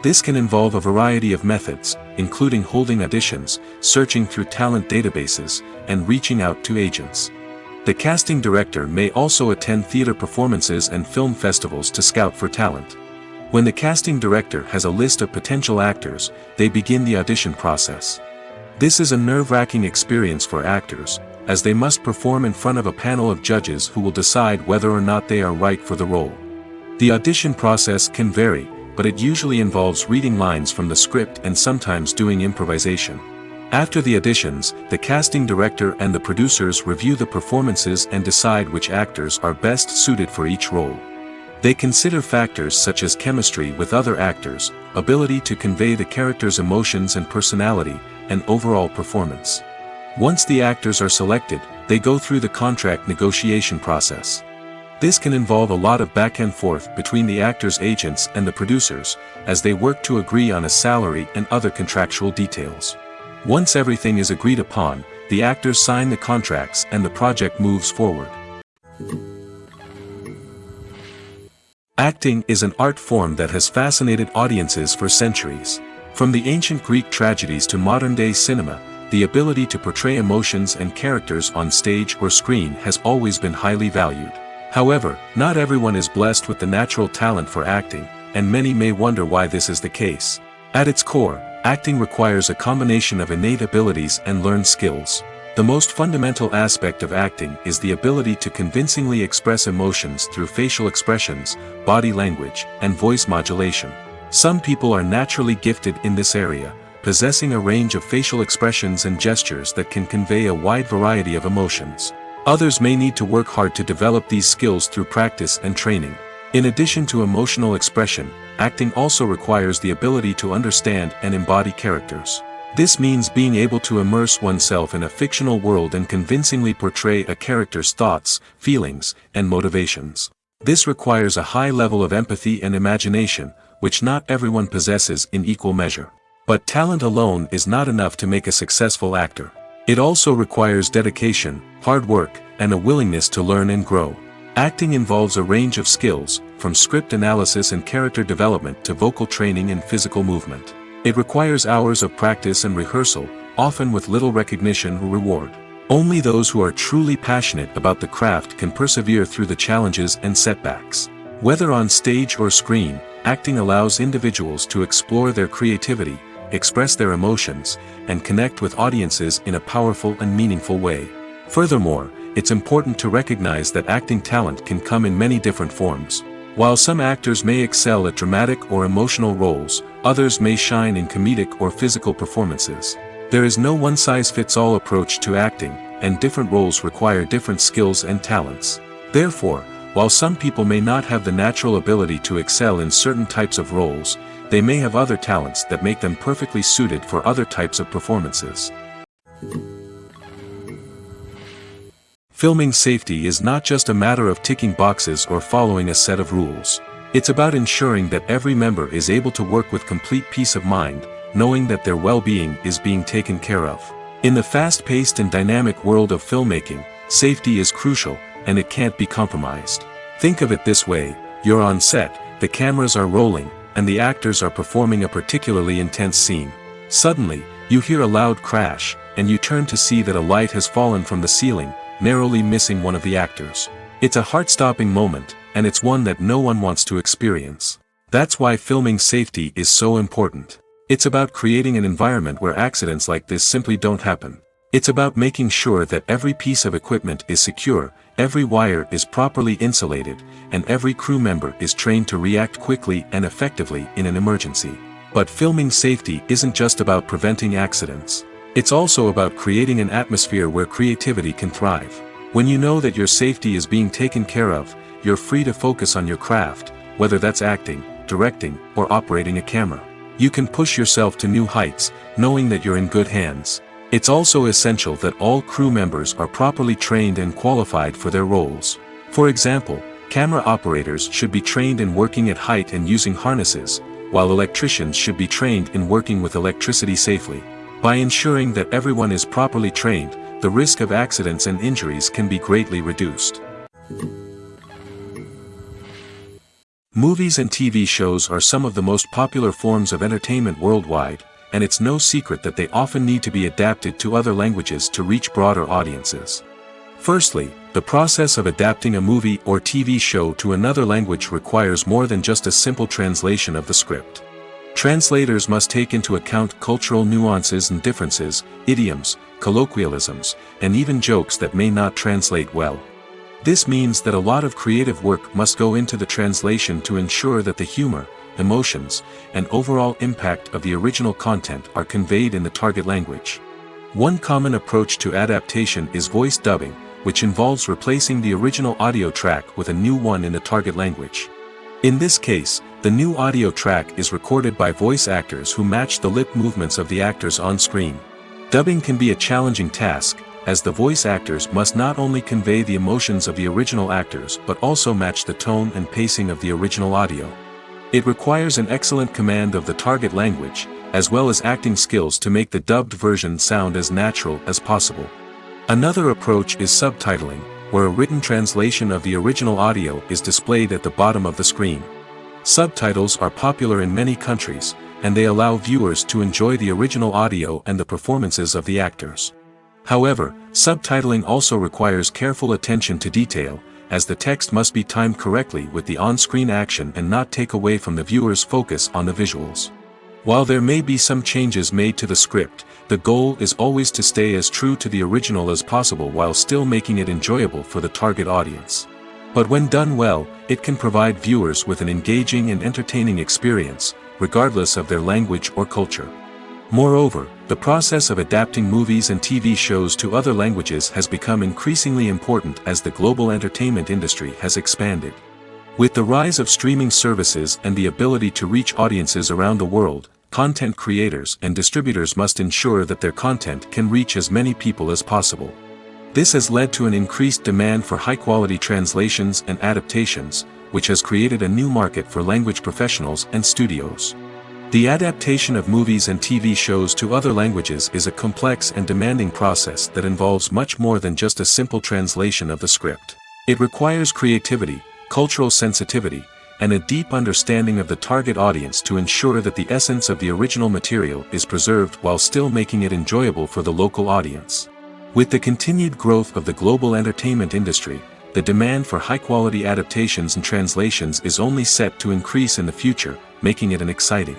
This can involve a variety of methods, including holding auditions, searching through talent databases, and reaching out to agents. The casting director may also attend theater performances and film festivals to scout for talent. When the casting director has a list of potential actors, they begin the audition process. This is a nerve-wracking experience for actors, as they must perform in front of a panel of judges who will decide whether or not they are right for the role. The audition process can vary, but it usually involves reading lines from the script and sometimes doing improvisation. After the auditions, the casting director and the producers review the performances and decide which actors are best suited for each role. They consider factors such as chemistry with other actors, ability to convey the character's emotions and personality, and overall performance. Once the actors are selected, they go through the contract negotiation process. This can involve a lot of back and forth between the actors' agents and the producers, as they work to agree on a salary and other contractual details. Once everything is agreed upon, the actors sign the contracts and the project moves forward. Acting is an art form that has fascinated audiences for centuries. From the ancient Greek tragedies to modern-day cinema, the ability to portray emotions and characters on stage or screen has always been highly valued. However, not everyone is blessed with the natural talent for acting, and many may wonder why this is the case. At its core, acting requires a combination of innate abilities and learned skills. The most fundamental aspect of acting is the ability to convincingly express emotions through facial expressions, body language, and voice modulation. Some people are naturally gifted in this area, possessing a range of facial expressions and gestures that can convey a wide variety of emotions. Others may need to work hard to develop these skills through practice and training. In addition to emotional expression, acting also requires the ability to understand and embody characters. This means being able to immerse oneself in a fictional world and convincingly portray a character's thoughts, feelings, and motivations. This requires a high level of empathy and imagination, which not everyone possesses in equal measure. But talent alone is not enough to make a successful actor. It also requires dedication, hard work, and a willingness to learn and grow. Acting involves a range of skills, from script analysis and character development to vocal training and physical movement. It requires hours of practice and rehearsal, often with little recognition or reward. Only those who are truly passionate about the craft can persevere through the challenges and setbacks. Whether on stage or screen, acting allows individuals to explore their creativity, express their emotions, and connect with audiences in a powerful and meaningful way. Furthermore, it's important to recognize that acting talent can come in many different forms. While some actors may excel at dramatic or emotional roles, others may shine in comedic or physical performances. There is no one-size-fits-all approach to acting, and different roles require different skills and talents. Therefore, while some people may not have the natural ability to excel in certain types of roles, they may have other talents that make them perfectly suited for other types of performances. Filming safety is not just a matter of ticking boxes or following a set of rules. It's about ensuring that every member is able to work with complete peace of mind, knowing that their well-being is being taken care of. In the fast-paced and dynamic world of filmmaking, safety is crucial, and it can't be compromised. Think of it this way: you're on set, the cameras are rolling, and the actors are performing a particularly intense scene. Suddenly, you hear a loud crash, and you turn to see that a light has fallen from the ceiling, narrowly missing one of the actors. It's a heart-stopping moment, and it's one that no one wants to experience. That's why filming safety is so important. It's about creating an environment where accidents like this simply don't happen. It's about making sure that every piece of equipment is secure, every wire is properly insulated, and every crew member is trained to react quickly and effectively in an emergency. But filming safety isn't just about preventing accidents. It's also about creating an atmosphere where creativity can thrive. When you know that your safety is being taken care of, you're free to focus on your craft, whether that's acting, directing, or operating a camera. You can push yourself to new heights, knowing that you're in good hands. It's also essential that all crew members are properly trained and qualified for their roles. For example, camera operators should be trained in working at height and using harnesses, while electricians should be trained in working with electricity safely. By ensuring that everyone is properly trained, the risk of accidents and injuries can be greatly reduced. Movies and TV shows are some of the most popular forms of entertainment worldwide, and it's no secret that they often need to be adapted to other languages to reach broader audiences. Firstly, the process of adapting a movie or TV show to another language requires more than just a simple translation of the script. Translators must take into account cultural nuances and differences, idioms, colloquialisms, and even jokes that may not translate well. This means that a lot of creative work must go into the translation to ensure that the humor, emotions, and overall impact of the original content are conveyed in the target language. One common approach to adaptation is voice dubbing, which involves replacing the original audio track with a new one in the target language. In this case, the new audio track is recorded by voice actors who match the lip movements of the actors on screen. Dubbing can be a challenging task, as the voice actors must not only convey the emotions of the original actors but also match the tone and pacing of the original audio. It requires an excellent command of the target language, as well as acting skills to make the dubbed version sound as natural as possible. Another approach is subtitling, where a written translation of the original audio is displayed at the bottom of the screen. Subtitles are popular in many countries, and they allow viewers to enjoy the original audio and the performances of the actors. However, subtitling also requires careful attention to detail, as the text must be timed correctly with the on-screen action and not take away from the viewer's focus on the visuals. While there may be some changes made to the script, the goal is always to stay as true to the original as possible while still making it enjoyable for the target audience. But when done well, it can provide viewers with an engaging and entertaining experience, regardless of their language or culture. Moreover, the process of adapting movies and TV shows to other languages has become increasingly important as the global entertainment industry has expanded. With the rise of streaming services and the ability to reach audiences around the world, content creators and distributors must ensure that their content can reach as many people as possible. This has led to an increased demand for high-quality translations and adaptations, which has created a new market for language professionals and studios. The adaptation of movies and TV shows to other languages is a complex and demanding process that involves much more than just a simple translation of the script. It requires creativity, cultural sensitivity, and a deep understanding of the target audience to ensure that the essence of the original material is preserved while still making it enjoyable for the local audience. With the continued growth of the global entertainment industry, the demand for high-quality adaptations and translations is only set to increase in the future, making it an exciting.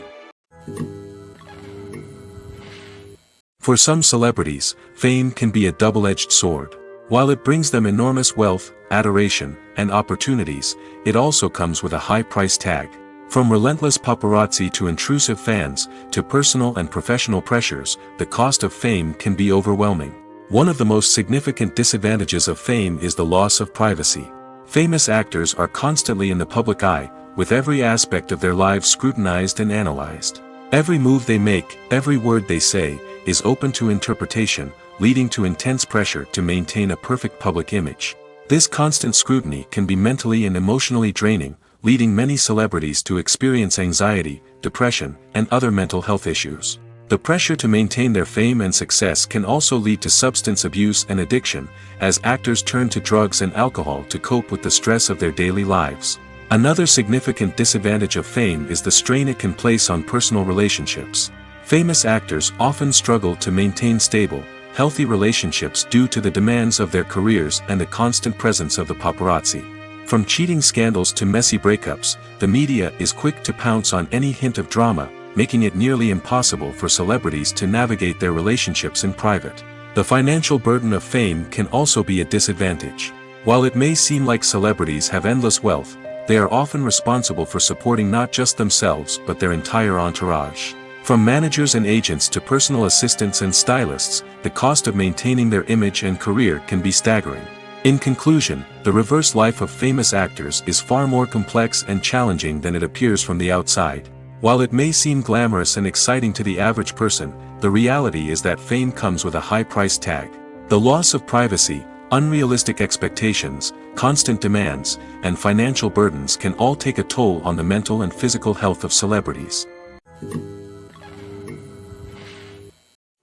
For some celebrities, fame can be a double-edged sword. While it brings them enormous wealth, adoration, and opportunities, it also comes with a high price tag. From relentless paparazzi to intrusive fans, to personal and professional pressures, the cost of fame can be overwhelming. One of the most significant disadvantages of fame is the loss of privacy. Famous actors are constantly in the public eye, with every aspect of their lives scrutinized and analyzed. Every move they make, every word they say, is open to interpretation, leading to intense pressure to maintain a perfect public image. This constant scrutiny can be mentally and emotionally draining, leading many celebrities to experience anxiety, depression, and other mental health issues. The pressure to maintain their fame and success can also lead to substance abuse and addiction, as actors turn to drugs and alcohol to cope with the stress of their daily lives. Another significant disadvantage of fame is the strain it can place on personal relationships. Famous actors often struggle to maintain stable, healthy relationships due to the demands of their careers and the constant presence of the paparazzi. From cheating scandals to messy breakups, the media is quick to pounce on any hint of drama, making it nearly impossible for celebrities to navigate their relationships in private. The financial burden of fame can also be a disadvantage. While it may seem like celebrities have endless wealth, they are often responsible for supporting not just themselves but their entire entourage. From managers and agents to personal assistants and stylists, the cost of maintaining their image and career can be staggering. In conclusion, the reverse life of famous actors is far more complex and challenging than it appears from the outside. While it may seem glamorous and exciting to the average person, the reality is that fame comes with a high price tag. The loss of privacy, unrealistic expectations, constant demands, and financial burdens can all take a toll on the mental and physical health of celebrities.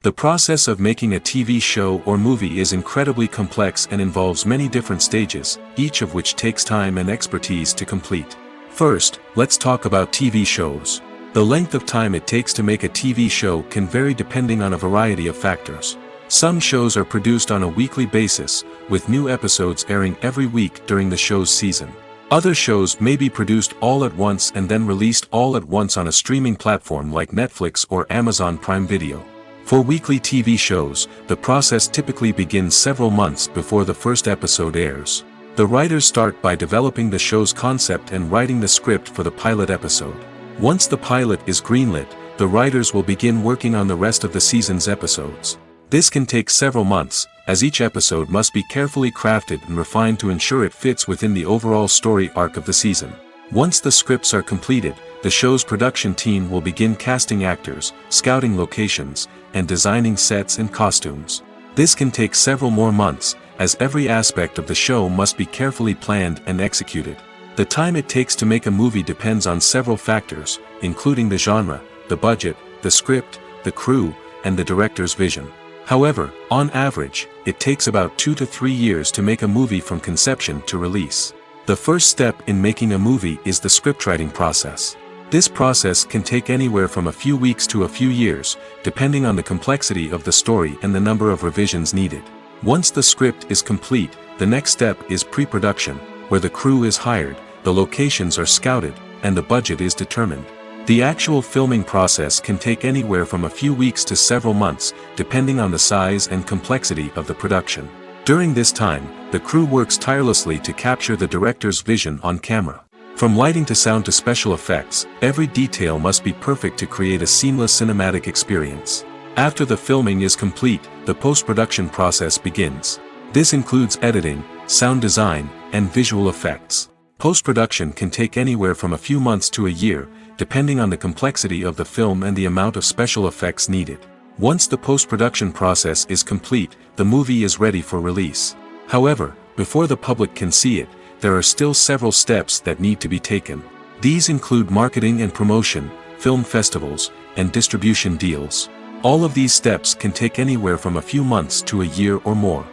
The process of making a TV show or movie is incredibly complex and involves many different stages, each of which takes time and expertise to complete. First, let's talk about TV shows. The length of time it takes to make a TV show can vary depending on a variety of factors. Some shows are produced on a weekly basis, with new episodes airing every week during the show's season. Other shows may be produced all at once and then released all at once on a streaming platform like Netflix or Amazon Prime Video. For weekly TV shows, the process typically begins several months before the first episode airs. The writers start by developing the show's concept and writing the script for the pilot episode. Once the pilot is greenlit, the writers will begin working on the rest of the season's episodes. This can take several months, as each episode must be carefully crafted and refined to ensure it fits within the overall story arc of the season. Once the scripts are completed, the show's production team will begin casting actors, scouting locations, and designing sets and costumes. This can take several more months, as every aspect of the show must be carefully planned and executed. The time it takes to make a movie depends on several factors, including the genre, the budget, the script, the crew, and the director's vision. However, on average, it takes about 2 to 3 years to make a movie from conception to release. The first step in making a movie is the scriptwriting process. This process can take anywhere from a few weeks to a few years, depending on the complexity of the story and the number of revisions needed. Once the script is complete, the next step is pre-production, where the crew is hired, the locations are scouted, and the budget is determined. The actual filming process can take anywhere from a few weeks to several months, depending on the size and complexity of the production. During this time, the crew works tirelessly to capture the director's vision on camera. From lighting to sound to special effects, every detail must be perfect to create a seamless cinematic experience. After the filming is complete, the post-production process begins. This includes editing, sound design, and visual effects. Post-production can take anywhere from a few months to a year, depending on the complexity of the film and the amount of special effects needed. Once the post-production process is complete, the movie is ready for release. However, before the public can see it, there are still several steps that need to be taken. These include marketing and promotion, film festivals, and distribution deals. All of these steps can take anywhere from a few months to a year or more.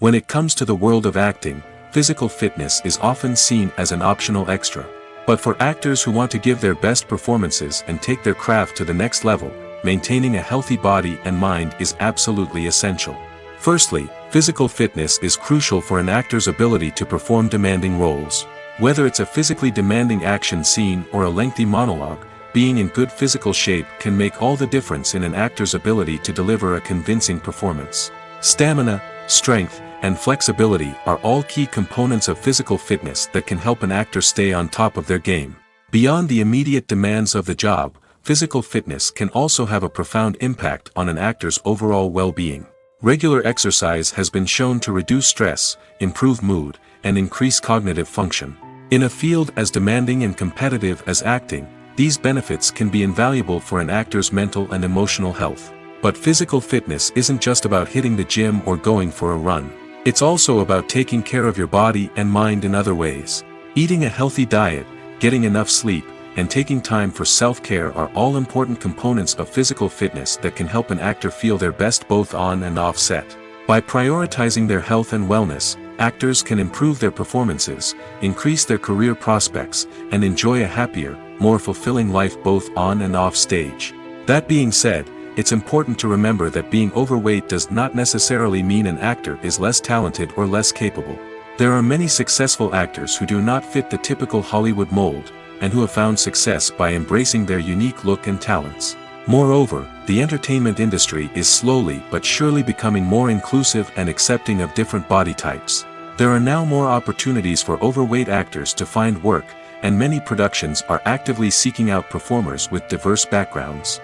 When it comes to the world of acting, physical fitness is often seen as an optional extra. But for actors who want to give their best performances and take their craft to the next level, maintaining a healthy body and mind is absolutely essential. Firstly, physical fitness is crucial for an actor's ability to perform demanding roles. Whether it's a physically demanding action scene or a lengthy monologue, being in good physical shape can make all the difference in an actor's ability to deliver a convincing performance. Stamina, strength, and flexibility are all key components of physical fitness that can help an actor stay on top of their game. Beyond the immediate demands of the job, physical fitness can also have a profound impact on an actor's overall well-being. Regular exercise has been shown to reduce stress, improve mood, and increase cognitive function. In a field as demanding and competitive as acting, these benefits can be invaluable for an actor's mental and emotional health. But physical fitness isn't just about hitting the gym or going for a run. It's also about taking care of your body and mind in other ways. Eating a healthy diet, getting enough sleep, and taking time for self-care are all important components of physical fitness that can help an actor feel their best both on and off set. By prioritizing their health and wellness, actors can improve their performances, increase their career prospects, and enjoy a happier, more fulfilling life both on and off stage. That being said, it's important to remember that being overweight does not necessarily mean an actor is less talented or less capable. There are many successful actors who do not fit the typical Hollywood mold, and who have found success by embracing their unique look and talents. Moreover, the entertainment industry is slowly but surely becoming more inclusive and accepting of different body types. There are now more opportunities for overweight actors to find work, and many productions are actively seeking out performers with diverse backgrounds.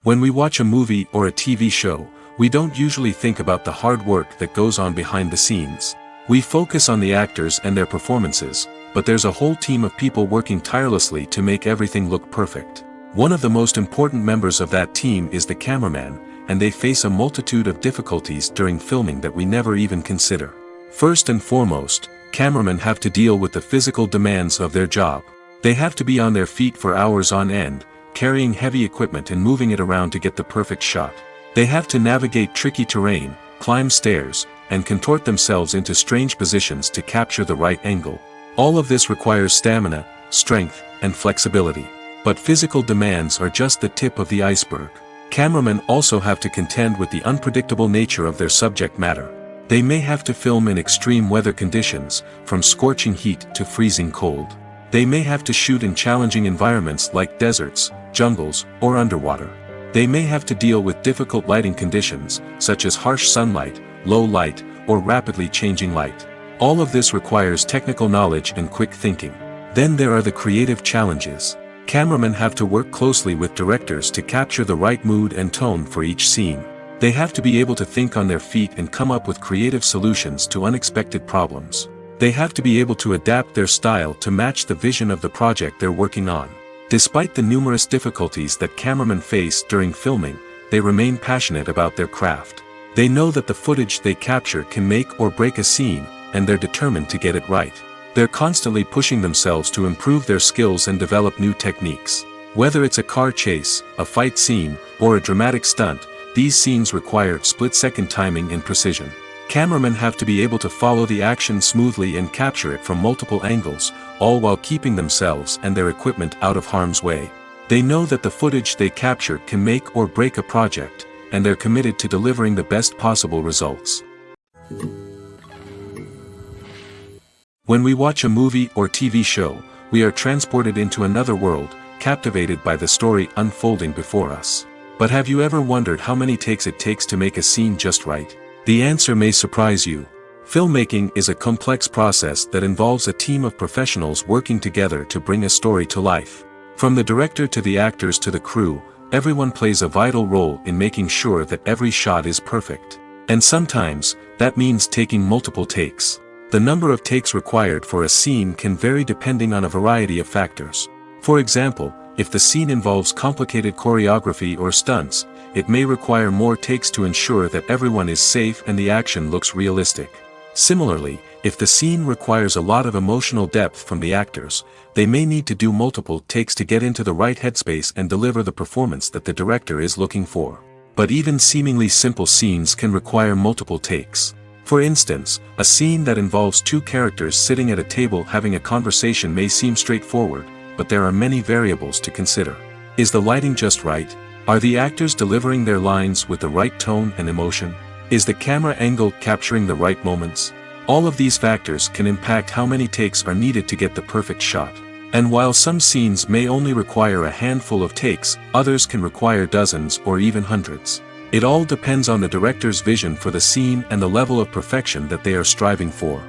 When we watch a movie or a TV show, we don't usually think about the hard work that goes on behind the scenes. We focus on the actors and their performances, but there's a whole team of people working tirelessly to make everything look perfect. One of the most important members of that team is the cameraman, and they face a multitude of difficulties during filming that we never even consider. First and foremost, cameramen have to deal with the physical demands of their job. They have to be on their feet for hours on end, carrying heavy equipment and moving it around to get the perfect shot. They have to navigate tricky terrain, climb stairs, and contort themselves into strange positions to capture the right angle. All of this requires stamina, strength, and flexibility. But physical demands are just the tip of the iceberg. Cameramen also have to contend with the unpredictable nature of their subject matter. They may have to film in extreme weather conditions, from scorching heat to freezing cold. They may have to shoot in challenging environments like deserts, jungles, or underwater. They may have to deal with difficult lighting conditions, such as harsh sunlight, low light, or rapidly changing light. All of this requires technical knowledge and quick thinking. Then there are the creative challenges. Cameramen have to work closely with directors to capture the right mood and tone for each scene. They have to be able to think on their feet and come up with creative solutions to unexpected problems. They have to be able to adapt their style to match the vision of the project they're working on. Despite the numerous difficulties that cameramen face during filming, they remain passionate about their craft. They know that the footage they capture can make or break a scene, and they're determined to get it right. They're constantly pushing themselves to improve their skills and develop new techniques. Whether it's a car chase, a fight scene, or a dramatic stunt, these scenes require split-second timing and precision. Cameramen have to be able to follow the action smoothly and capture it from multiple angles, all while keeping themselves and their equipment out of harm's way. They know that the footage they capture can make or break a project, and they're committed to delivering the best possible results. When we watch a movie or TV show, we are transported into another world, captivated by the story unfolding before us. But have you ever wondered how many takes it takes to make a scene just right? The answer may surprise you. Filmmaking is a complex process that involves a team of professionals working together to bring a story to life. From the director to the actors to the crew, everyone plays a vital role in making sure that every shot is perfect. And sometimes, that means taking multiple takes. The number of takes required for a scene can vary depending on a variety of factors. For example, if the scene involves complicated choreography or stunts, it may require more takes to ensure that everyone is safe and the action looks realistic. Similarly, if the scene requires a lot of emotional depth from the actors, they may need to do multiple takes to get into the right headspace and deliver the performance that the director is looking for. But even seemingly simple scenes can require multiple takes. For instance, a scene that involves two characters sitting at a table having a conversation may seem straightforward, but there are many variables to consider. Is the lighting just right? Are the actors delivering their lines with the right tone and emotion? Is the camera angle capturing the right moments? All of these factors can impact how many takes are needed to get the perfect shot. And while some scenes may only require a handful of takes, others can require dozens or even hundreds. It all depends on the director's vision for the scene and the level of perfection that they are striving for.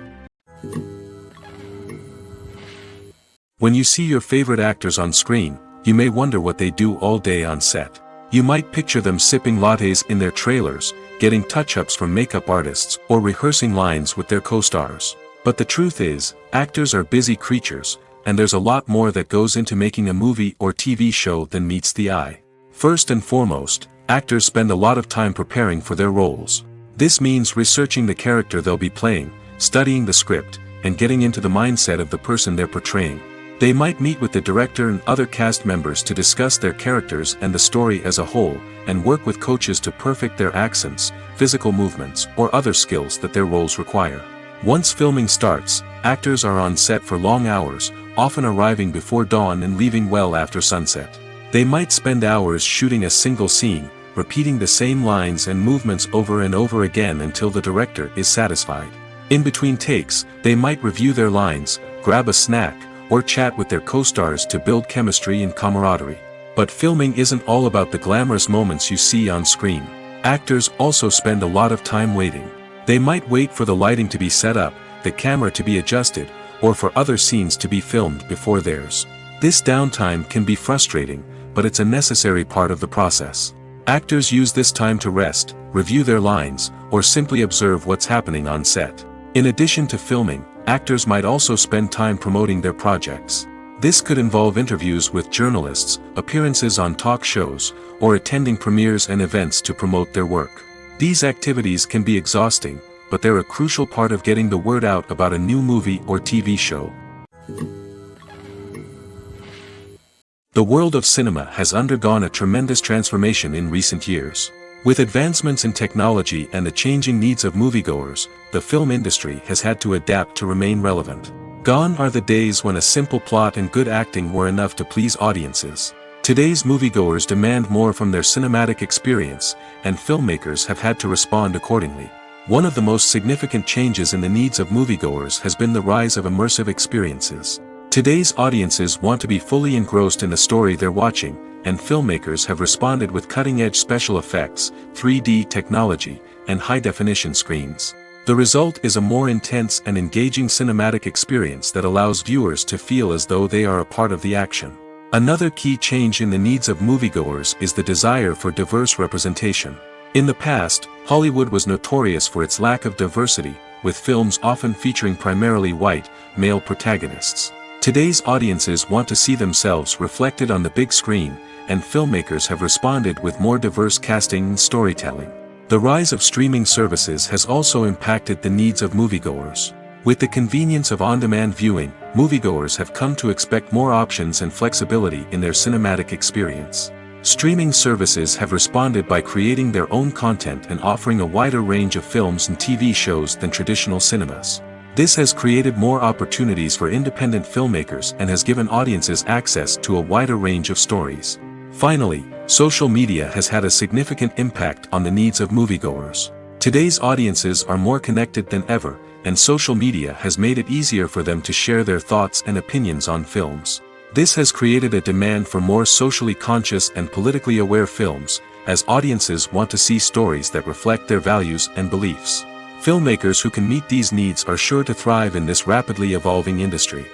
When you see your favorite actors on screen, you may wonder what they do all day on set. You might picture them sipping lattes in their trailers, getting touch-ups from makeup artists, or rehearsing lines with their co-stars. But the truth is, actors are busy creatures, and there's a lot more that goes into making a movie or TV show than meets the eye. First and foremost, actors spend a lot of time preparing for their roles. This means researching the character they'll be playing, studying the script, and getting into the mindset of the person they're portraying. They might meet with the director and other cast members to discuss their characters and the story as a whole, and work with coaches to perfect their accents, physical movements, or other skills that their roles require. Once filming starts, actors are on set for long hours, often arriving before dawn and leaving well after sunset. They might spend hours shooting a single scene, repeating the same lines and movements over and over again until the director is satisfied. In between takes, they might review their lines, grab a snack, or chat with their co-stars to build chemistry and camaraderie. But filming isn't all about the glamorous moments you see on screen. Actors also spend a lot of time waiting. They might wait for the lighting to be set up, the camera to be adjusted, or for other scenes to be filmed before theirs. This downtime can be frustrating, but it's a necessary part of the process. Actors use this time to rest, review their lines, or simply observe what's happening on set. In addition to filming, actors might also spend time promoting their projects. This could involve interviews with journalists, appearances on talk shows, or attending premieres and events to promote their work. These activities can be exhausting, but they're a crucial part of getting the word out about a new movie or TV show. The world of cinema has undergone a tremendous transformation in recent years. With advancements in technology and the changing needs of moviegoers, the film industry has had to adapt to remain relevant. Gone are the days when a simple plot and good acting were enough to please audiences. Today's moviegoers demand more from their cinematic experience, and filmmakers have had to respond accordingly. One of the most significant changes in the needs of moviegoers has been the rise of immersive experiences. Today's audiences want to be fully engrossed in the story they're watching, and filmmakers have responded with cutting-edge special effects, 3D technology, and high-definition screens. The result is a more intense and engaging cinematic experience that allows viewers to feel as though they are a part of the action. Another key change in the needs of moviegoers is the desire for diverse representation. In the past, Hollywood was notorious for its lack of diversity, with films often featuring primarily white, male protagonists. Today's audiences want to see themselves reflected on the big screen, and filmmakers have responded with more diverse casting and storytelling. The rise of streaming services has also impacted the needs of moviegoers. With the convenience of on-demand viewing, moviegoers have come to expect more options and flexibility in their cinematic experience. Streaming services have responded by creating their own content and offering a wider range of films and TV shows than traditional cinemas. This has created more opportunities for independent filmmakers and has given audiences access to a wider range of stories. Finally, social media has had a significant impact on the needs of moviegoers. Today's audiences are more connected than ever, and social media has made it easier for them to share their thoughts and opinions on films. This has created a demand for more socially conscious and politically aware films, as audiences want to see stories that reflect their values and beliefs. Filmmakers who can meet these needs are sure to thrive in this rapidly evolving industry.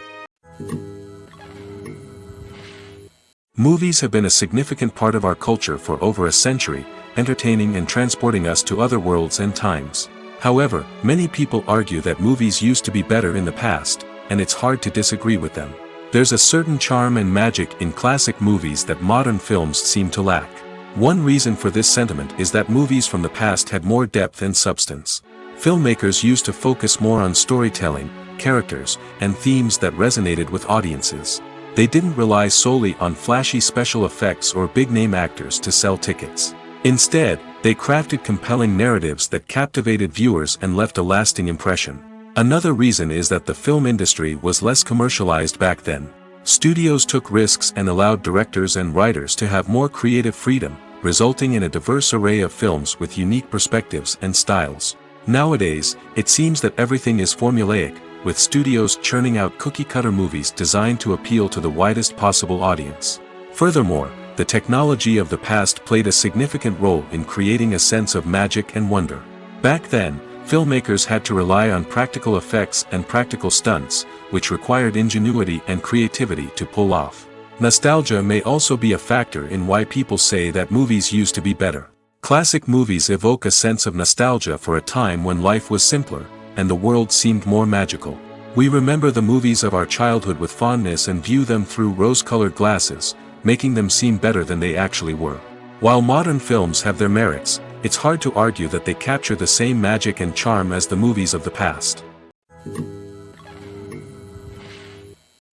Movies have been a significant part of our culture for over a century, entertaining and transporting us to other worlds and times. However, many people argue that movies used to be better in the past, and it's hard to disagree with them. There's a certain charm and magic in classic movies that modern films seem to lack. One reason for this sentiment is that movies from the past had more depth and substance. Filmmakers used to focus more on storytelling, characters, and themes that resonated with audiences. They didn't rely solely on flashy special effects or big-name actors to sell tickets. Instead, they crafted compelling narratives that captivated viewers and left a lasting impression. Another reason is that the film industry was less commercialized back then. Studios took risks and allowed directors and writers to have more creative freedom, resulting in a diverse array of films with unique perspectives and styles. Nowadays, it seems that everything is formulaic, with studios churning out cookie-cutter movies designed to appeal to the widest possible audience. Furthermore, the technology of the past played a significant role in creating a sense of magic and wonder. Back then, filmmakers had to rely on practical effects and practical stunts, which required ingenuity and creativity to pull off. Nostalgia may also be a factor in why people say that movies used to be better. Classic movies evoke a sense of nostalgia for a time when life was simpler, and the world seemed more magical. We remember the movies of our childhood with fondness and view them through rose-colored glasses, making them seem better than they actually were. While modern films have their merits, it's hard to argue that they capture the same magic and charm as the movies of the past.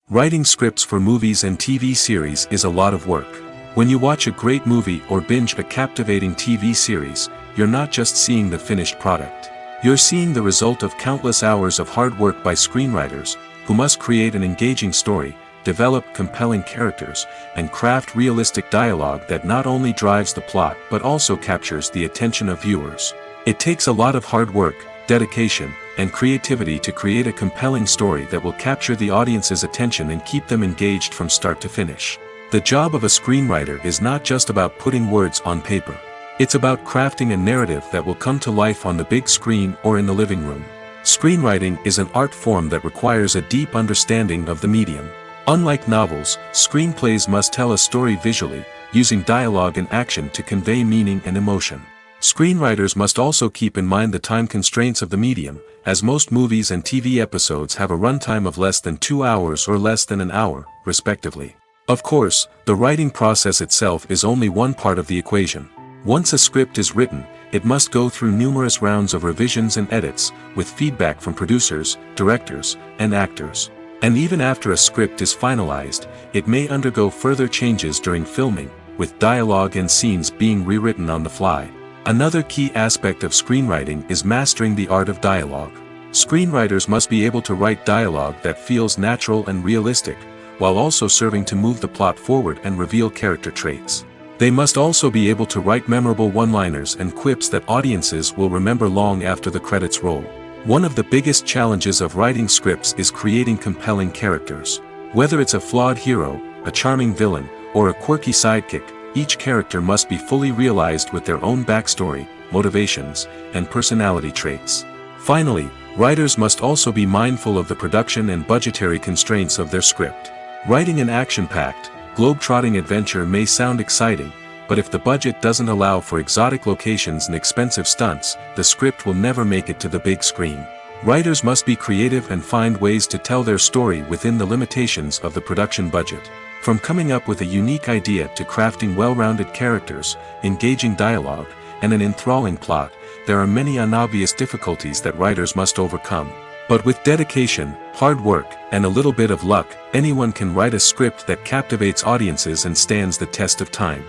Writing scripts for movies and TV series is a lot of work. When you watch a great movie or binge a captivating TV series, you're not just seeing the finished product. You're seeing the result of countless hours of hard work by screenwriters, who must create an engaging story, develop compelling characters, and craft realistic dialogue that not only drives the plot but also captures the attention of viewers. It takes a lot of hard work, dedication, and creativity to create a compelling story that will capture the audience's attention and keep them engaged from start to finish. The job of a screenwriter is not just about putting words on paper. It's about crafting a narrative that will come to life on the big screen or in the living room. Screenwriting is an art form that requires a deep understanding of the medium. Unlike novels, screenplays must tell a story visually, using dialogue and action to convey meaning and emotion. Screenwriters must also keep in mind the time constraints of the medium, as most movies and TV episodes have a runtime of less than 2 hours or less than an hour, respectively. Of course, the writing process itself is only one part of the equation. Once a script is written, it must go through numerous rounds of revisions and edits, with feedback from producers, directors, and actors. And even after a script is finalized, it may undergo further changes during filming, with dialogue and scenes being rewritten on the fly. Another key aspect of screenwriting is mastering the art of dialogue. Screenwriters must be able to write dialogue that feels natural and realistic, while also serving to move the plot forward and reveal character traits. They must also be able to write memorable one-liners and quips that audiences will remember long after the credits roll. One of the biggest challenges of writing scripts is creating compelling characters. Whether it's a flawed hero, a charming villain, or a quirky sidekick, each character must be fully realized with their own backstory, motivations, and personality traits. Finally, writers must also be mindful of the production and budgetary constraints of their script. Writing an action-packed, globe-trotting adventure may sound exciting, but if the budget doesn't allow for exotic locations and expensive stunts, the script will never make it to the big screen. Writers must be creative and find ways to tell their story within the limitations of the production budget. From coming up with a unique idea to crafting well-rounded characters, engaging dialogue, and an enthralling plot, there are many unobvious difficulties that writers must overcome. But with dedication, hard work, and a little bit of luck, anyone can write a script that captivates audiences and stands the test of time.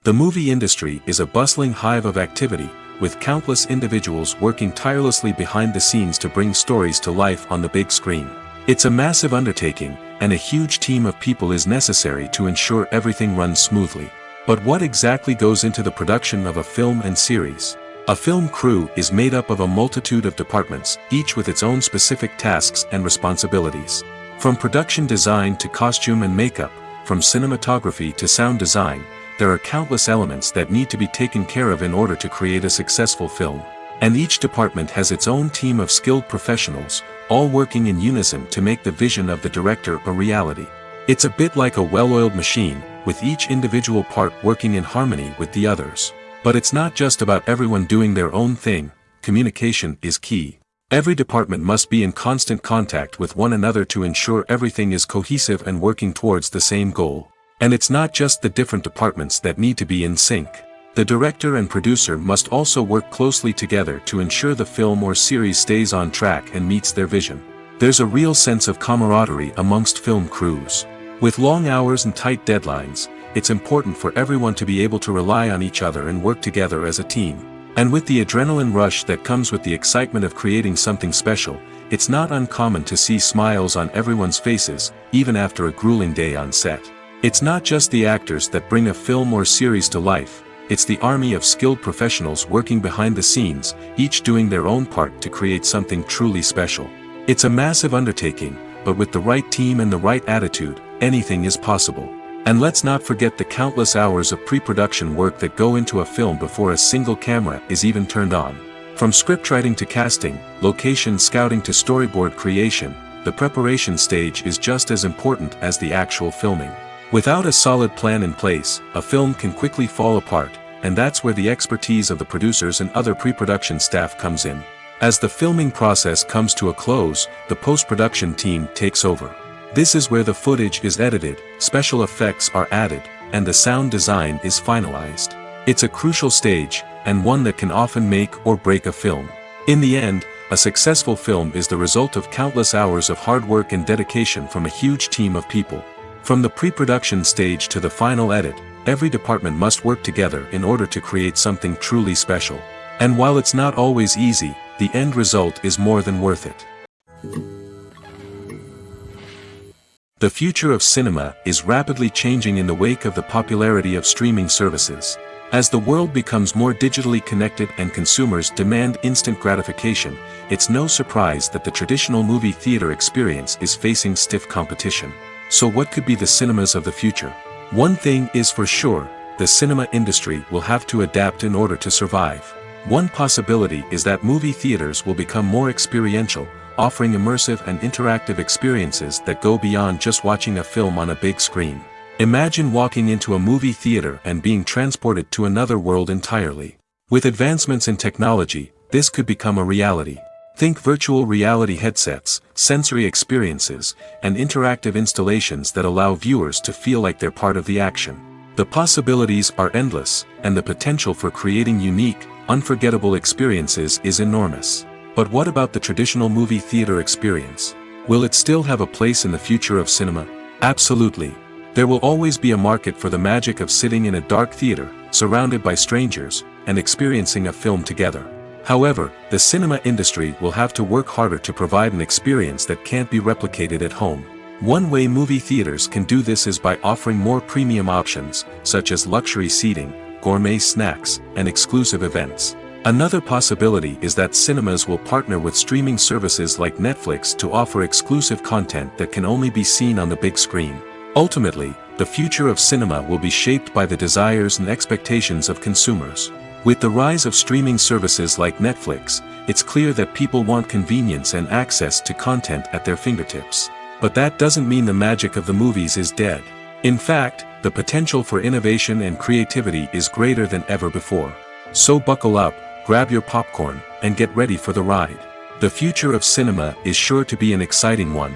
The movie industry is a bustling hive of activity, with countless individuals working tirelessly behind the scenes to bring stories to life on the big screen. It's a massive undertaking, and a huge team of people is necessary to ensure everything runs smoothly. But what exactly goes into the production of a film and series? A film crew is made up of a multitude of departments, each with its own specific tasks and responsibilities. From production design to costume and makeup, from cinematography to sound design, there are countless elements that need to be taken care of in order to create a successful film. And each department has its own team of skilled professionals, all working in unison to make the vision of the director a reality. It's a bit like a well-oiled machine, with each individual part working in harmony with the others. But it's not just about everyone doing their own thing. Communication is key. Every department must be in constant contact with one another to ensure everything is cohesive and working towards the same goal. And it's not just the different departments that need to be in sync. The director and producer must also work closely together to ensure the film or series stays on track and meets their vision. There's a real sense of camaraderie amongst film crews. With long hours and tight deadlines, it's important for everyone to be able to rely on each other and work together as a team. And with the adrenaline rush that comes with the excitement of creating something special, it's not uncommon to see smiles on everyone's faces, even after a grueling day on set. It's not just the actors that bring a film or series to life, it's the army of skilled professionals working behind the scenes, each doing their own part to create something truly special. It's a massive undertaking, but with the right team and the right attitude, anything is possible. And let's not forget the countless hours of pre-production work that go into a film before a single camera is even turned on. From scriptwriting to casting, location scouting to storyboard creation, the preparation stage is just as important as the actual filming. Without a solid plan in place, a film can quickly fall apart, and that's where the expertise of the producers and other pre-production staff comes in. As the filming process comes to a close, the post-production team takes over. This is where the footage is edited, special effects are added, and the sound design is finalized. It's a crucial stage, and one that can often make or break a film. In the end, a successful film is the result of countless hours of hard work and dedication from a huge team of people. From the pre-production stage to the final edit, every department must work together in order to create something truly special. And while it's not always easy, the end result is more than worth it. The future of cinema is rapidly changing in the wake of the popularity of streaming services. As the world becomes more digitally connected and consumers demand instant gratification, it's no surprise that the traditional movie theater experience is facing stiff competition. So what could be the cinemas of the future? One thing is for sure, the cinema industry will have to adapt in order to survive. One possibility is that movie theaters will become more experiential, offering immersive and interactive experiences that go beyond just watching a film on a big screen. Imagine walking into a movie theater and being transported to another world entirely. With advancements in technology, this could become a reality. Think virtual reality headsets, sensory experiences, and interactive installations that allow viewers to feel like they're part of the action. The possibilities are endless, and the potential for creating unique, unforgettable experiences is enormous. But what about the traditional movie theater experience? Will it still have a place in the future of cinema? Absolutely. There will always be a market for the magic of sitting in a dark theater, surrounded by strangers, and experiencing a film together. However, the cinema industry will have to work harder to provide an experience that can't be replicated at home. One way movie theaters can do this is by offering more premium options, such as luxury seating, gourmet snacks, and exclusive events. Another possibility is that cinemas will partner with streaming services like Netflix to offer exclusive content that can only be seen on the big screen. Ultimately, the future of cinema will be shaped by the desires and expectations of consumers. With the rise of streaming services like Netflix, it's clear that people want convenience and access to content at their fingertips. But that doesn't mean the magic of the movies is dead. In fact, the potential for innovation and creativity is greater than ever before. So buckle up, grab your popcorn, and get ready for the ride. The future of cinema is sure to be an exciting one.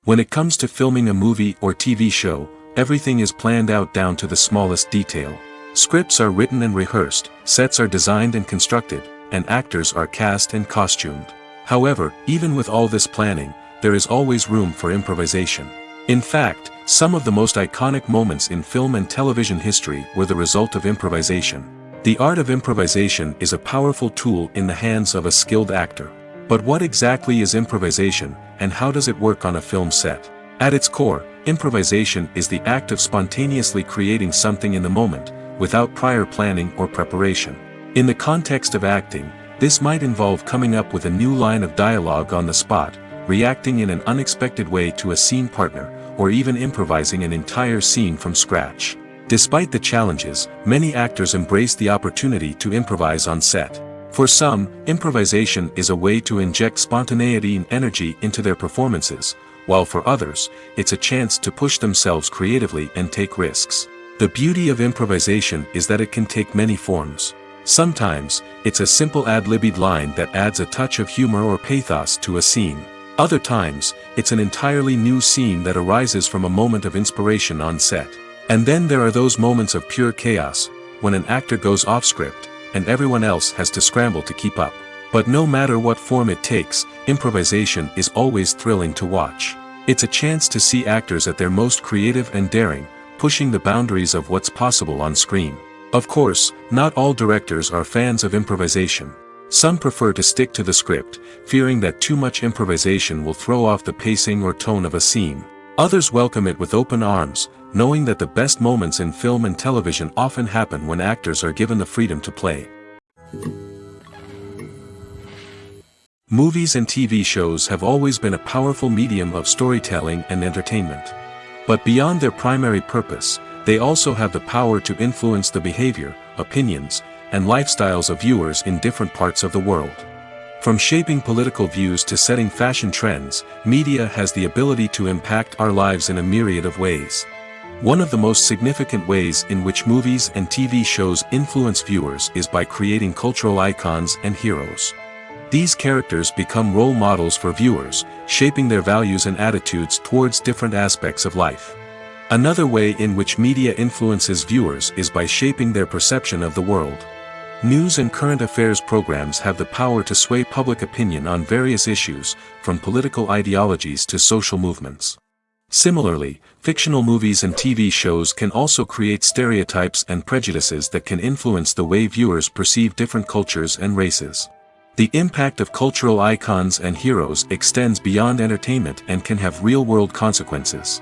When it comes to filming a movie or TV show, everything is planned out down to the smallest detail. Scripts are written and rehearsed, sets are designed and constructed, and actors are cast and costumed. However, even with all this planning, there is always room for improvisation. In fact, some of the most iconic moments in film and television history were the result of improvisation. The art of improvisation is a powerful tool in the hands of a skilled actor. But what exactly is improvisation, and how does it work on a film set? At its core, improvisation is the act of spontaneously creating something in the moment, without prior planning or preparation. In the context of acting, this might involve coming up with a new line of dialogue on the spot, reacting in an unexpected way to a scene partner, or even improvising an entire scene from scratch. Despite the challenges, many actors embrace the opportunity to improvise on set. For some, improvisation is a way to inject spontaneity and energy into their performances, while for others, it's a chance to push themselves creatively and take risks. The beauty of improvisation is that it can take many forms. Sometimes, it's a simple ad-libbed line that adds a touch of humor or pathos to a scene. Other times, it's an entirely new scene that arises from a moment of inspiration on set. And then there are those moments of pure chaos, when an actor goes off script, and everyone else has to scramble to keep up. But no matter what form it takes, improvisation is always thrilling to watch. It's a chance to see actors at their most creative and daring, pushing the boundaries of what's possible on screen. Of course, not all directors are fans of improvisation. Some prefer to stick to the script, fearing that too much improvisation will throw off the pacing or tone of a scene. Others welcome it with open arms, knowing that the best moments in film and television often happen when actors are given the freedom to play. Movies and TV shows have always been a powerful medium of storytelling and entertainment. But beyond their primary purpose, they also have the power to influence the behavior, opinions, and lifestyles of viewers in different parts of the world. From shaping political views to setting fashion trends, media has the ability to impact our lives in a myriad of ways. One of the most significant ways in which movies and TV shows influence viewers is by creating cultural icons and heroes. These characters become role models for viewers, shaping their values and attitudes towards different aspects of life. Another way in which media influences viewers is by shaping their perception of the world. News and current affairs programs have the power to sway public opinion on various issues, from political ideologies to social movements. Similarly, fictional movies and TV shows can also create stereotypes and prejudices that can influence the way viewers perceive different cultures and races. The impact of cultural icons and heroes extends beyond entertainment and can have real-world consequences.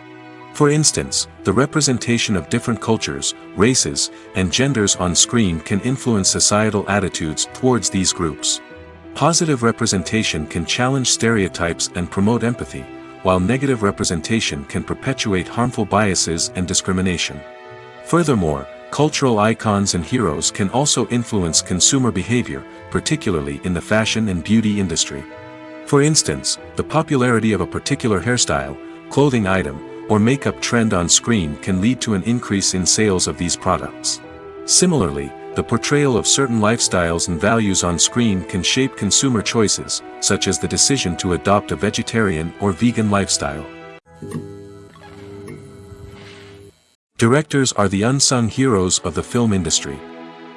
For instance, the representation of different cultures, races, and genders on screen can influence societal attitudes towards these groups. Positive representation can challenge stereotypes and promote empathy, while negative representation can perpetuate harmful biases and discrimination. Furthermore, cultural icons and heroes can also influence consumer behavior, particularly in the fashion and beauty industry. For instance, the popularity of a particular hairstyle, clothing item, or makeup trend on screen can lead to an increase in sales of these products. Similarly, the portrayal of certain lifestyles and values on screen can shape consumer choices, such as the decision to adopt a vegetarian or vegan lifestyle. Directors are the unsung heroes of the film industry.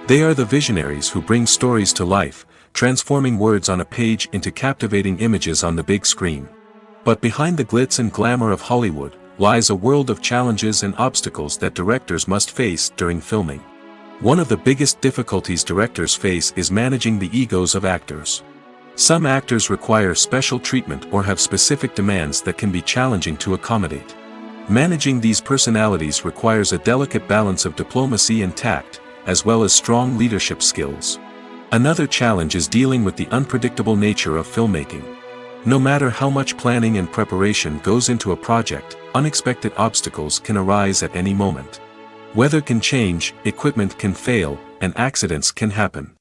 They are the visionaries who bring stories to life, transforming words on a page into captivating images on the big screen. But behind the glitz and glamour of Hollywood lies a world of challenges and obstacles that directors must face during filming. One of the biggest difficulties directors face is managing the egos of actors. Some actors require special treatment or have specific demands that can be challenging to accommodate. Managing these personalities requires a delicate balance of diplomacy and tact, as well as strong leadership skills. Another challenge is dealing with the unpredictable nature of filmmaking. No matter how much planning and preparation goes into a project, unexpected obstacles can arise at any moment. Weather can change, equipment can fail, and accidents can happen.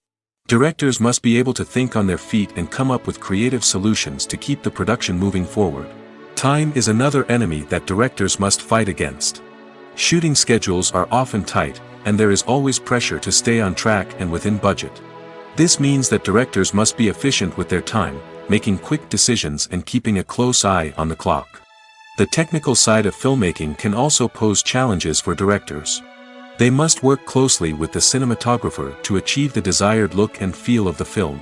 Directors must be able to think on their feet and come up with creative solutions to keep the production moving forward. Time is another enemy that directors must fight against. Shooting schedules are often tight, and there is always pressure to stay on track and within budget. This means that directors must be efficient with their time, making quick decisions and keeping a close eye on the clock. The technical side of filmmaking can also pose challenges for directors. They must work closely with the cinematographer to achieve the desired look and feel of the film.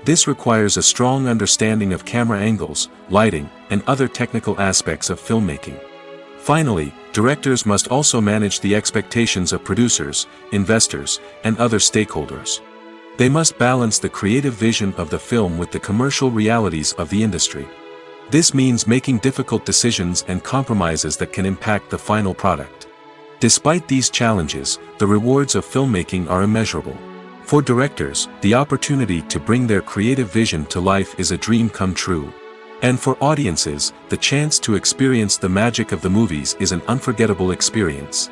This requires a strong understanding of camera angles, lighting, and other technical aspects of filmmaking. Finally, directors must also manage the expectations of producers, investors, and other stakeholders. They must balance the creative vision of the film with the commercial realities of the industry. This means making difficult decisions and compromises that can impact the final product. Despite these challenges, the rewards of filmmaking are immeasurable. For directors, the opportunity to bring their creative vision to life is a dream come true. And for audiences, the chance to experience the magic of the movies is an unforgettable experience.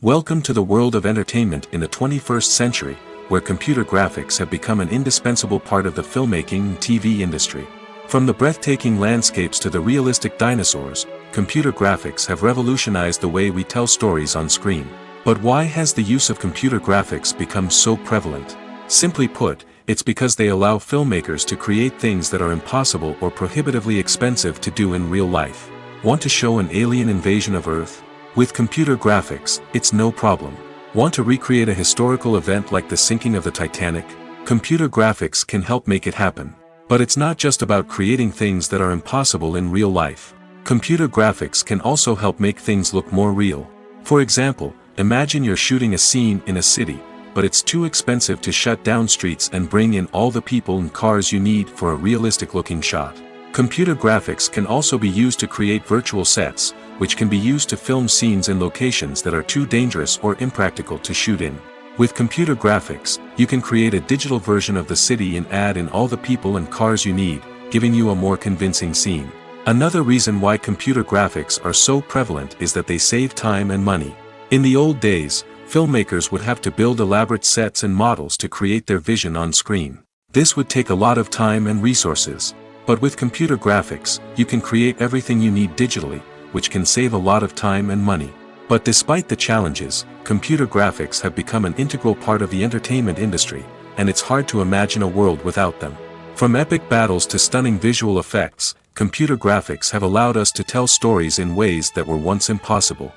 Welcome to the world of entertainment in the 21st century, where computer graphics have become an indispensable part of the filmmaking and TV industry. From the breathtaking landscapes to the realistic dinosaurs, computer graphics have revolutionized the way we tell stories on screen. But why has the use of computer graphics become so prevalent? Simply put, it's because they allow filmmakers to create things that are impossible or prohibitively expensive to do in real life. Want to show an alien invasion of Earth? With computer graphics, it's no problem. Want to recreate a historical event like the sinking of the Titanic? Computer graphics can help make it happen. But it's not just about creating things that are impossible in real life. Computer graphics can also help make things look more real. For example, imagine you're shooting a scene in a city, but it's too expensive to shut down streets and bring in all the people and cars you need for a realistic-looking shot. Computer graphics can also be used to create virtual sets, which can be used to film scenes in locations that are too dangerous or impractical to shoot in. With computer graphics, you can create a digital version of the city and add in all the people and cars you need, giving you a more convincing scene. Another reason why computer graphics are so prevalent is that they save time and money. In the old days, filmmakers would have to build elaborate sets and models to create their vision on screen. This would take a lot of time and resources. But with computer graphics, you can create everything you need digitally, which can save a lot of time and money. But despite the challenges, computer graphics have become an integral part of the entertainment industry, and it's hard to imagine a world without them. From epic battles to stunning visual effects, computer graphics have allowed us to tell stories in ways that were once impossible.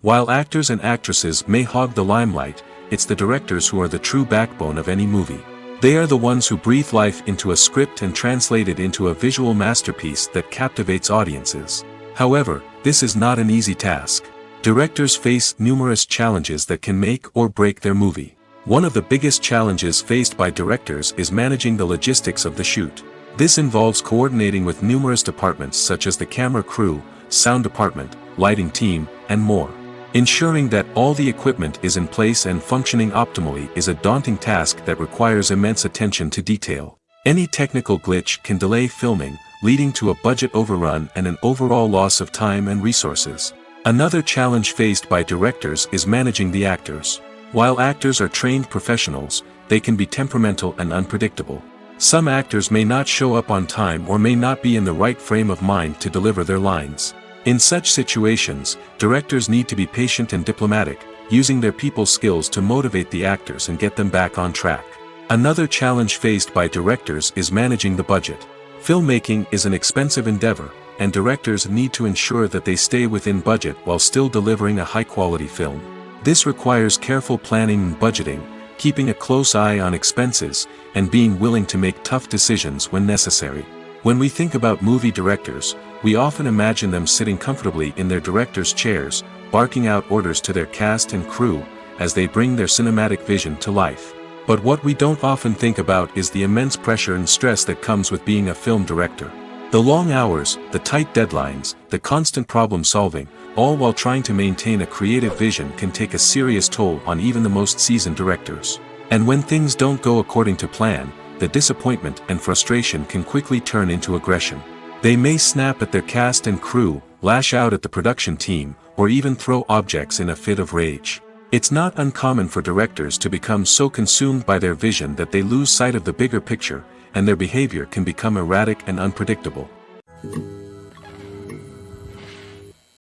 While actors and actresses may hog the limelight, it's the directors who are the true backbone of any movie. They are the ones who breathe life into a script and translate it into a visual masterpiece that captivates audiences. However, this is not an easy task. Directors face numerous challenges that can make or break their movie. One of the biggest challenges faced by directors is managing the logistics of the shoot. This involves coordinating with numerous departments such as the camera crew, sound department, lighting team, and more. Ensuring that all the equipment is in place and functioning optimally is a daunting task that requires immense attention to detail. Any technical glitch can delay filming, leading to a budget overrun and an overall loss of time and resources. Another challenge faced by directors is managing the actors. While actors are trained professionals, they can be temperamental and unpredictable. Some actors may not show up on time or may not be in the right frame of mind to deliver their lines. In such situations, directors need to be patient and diplomatic, using their people skills to motivate the actors and get them back on track. Another challenge faced by directors is managing the budget. Filmmaking is an expensive endeavor, and directors need to ensure that they stay within budget while still delivering a high-quality film. This requires careful planning and budgeting, keeping a close eye on expenses, and being willing to make tough decisions when necessary. When we think about movie directors, we often imagine them sitting comfortably in their director's chairs, barking out orders to their cast and crew, as they bring their cinematic vision to life. But what we don't often think about is the immense pressure and stress that comes with being a film director. The long hours, the tight deadlines, the constant problem solving, all while trying to maintain a creative vision can take a serious toll on even the most seasoned directors. And when things don't go according to plan, the disappointment and frustration can quickly turn into aggression. They may snap at their cast and crew, lash out at the production team, or even throw objects in a fit of rage. It's not uncommon for directors to become so consumed by their vision that they lose sight of the bigger picture, and their behavior can become erratic and unpredictable.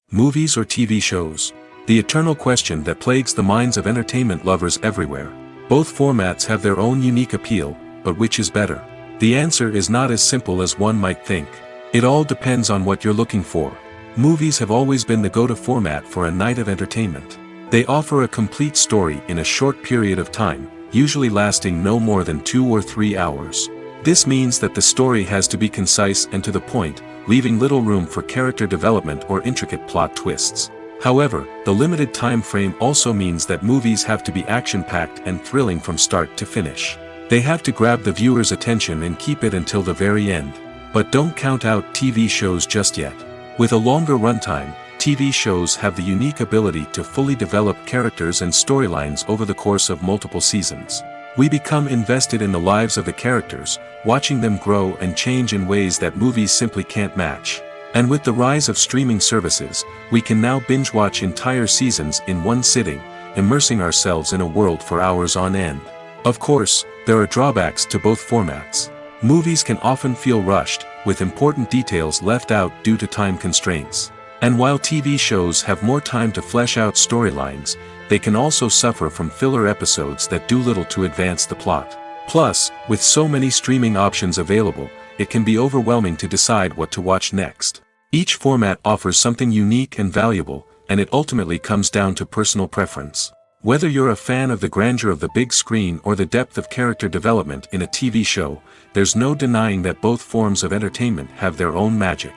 Movies or TV shows? The eternal question that plagues the minds of entertainment lovers everywhere. Both formats have their own unique appeal, but which is better? The answer is not as simple as one might think. It all depends on what you're looking for. Movies have always been the go-to format for a night of entertainment. They offer a complete story in a short period of time, usually lasting no more than 2 or 3 hours. This means that the story has to be concise and to the point, leaving little room for character development or intricate plot twists. However, the limited time frame also means that movies have to be action-packed and thrilling from start to finish. They have to grab the viewer's attention and keep it until the very end. But don't count out TV shows just yet. With a longer runtime, TV shows have the unique ability to fully develop characters and storylines over the course of multiple seasons. We become invested in the lives of the characters, watching them grow and change in ways that movies simply can't match. And with the rise of streaming services, we can now binge-watch entire seasons in one sitting, immersing ourselves in a world for hours on end. Of course, there are drawbacks to both formats. Movies can often feel rushed, with important details left out due to time constraints. And while TV shows have more time to flesh out storylines, they can also suffer from filler episodes that do little to advance the plot. Plus, with so many streaming options available, it can be overwhelming to decide what to watch next. Each format offers something unique and valuable, and it ultimately comes down to personal preference. Whether you're a fan of the grandeur of the big screen or the depth of character development in a TV show, there's no denying that both forms of entertainment have their own magic.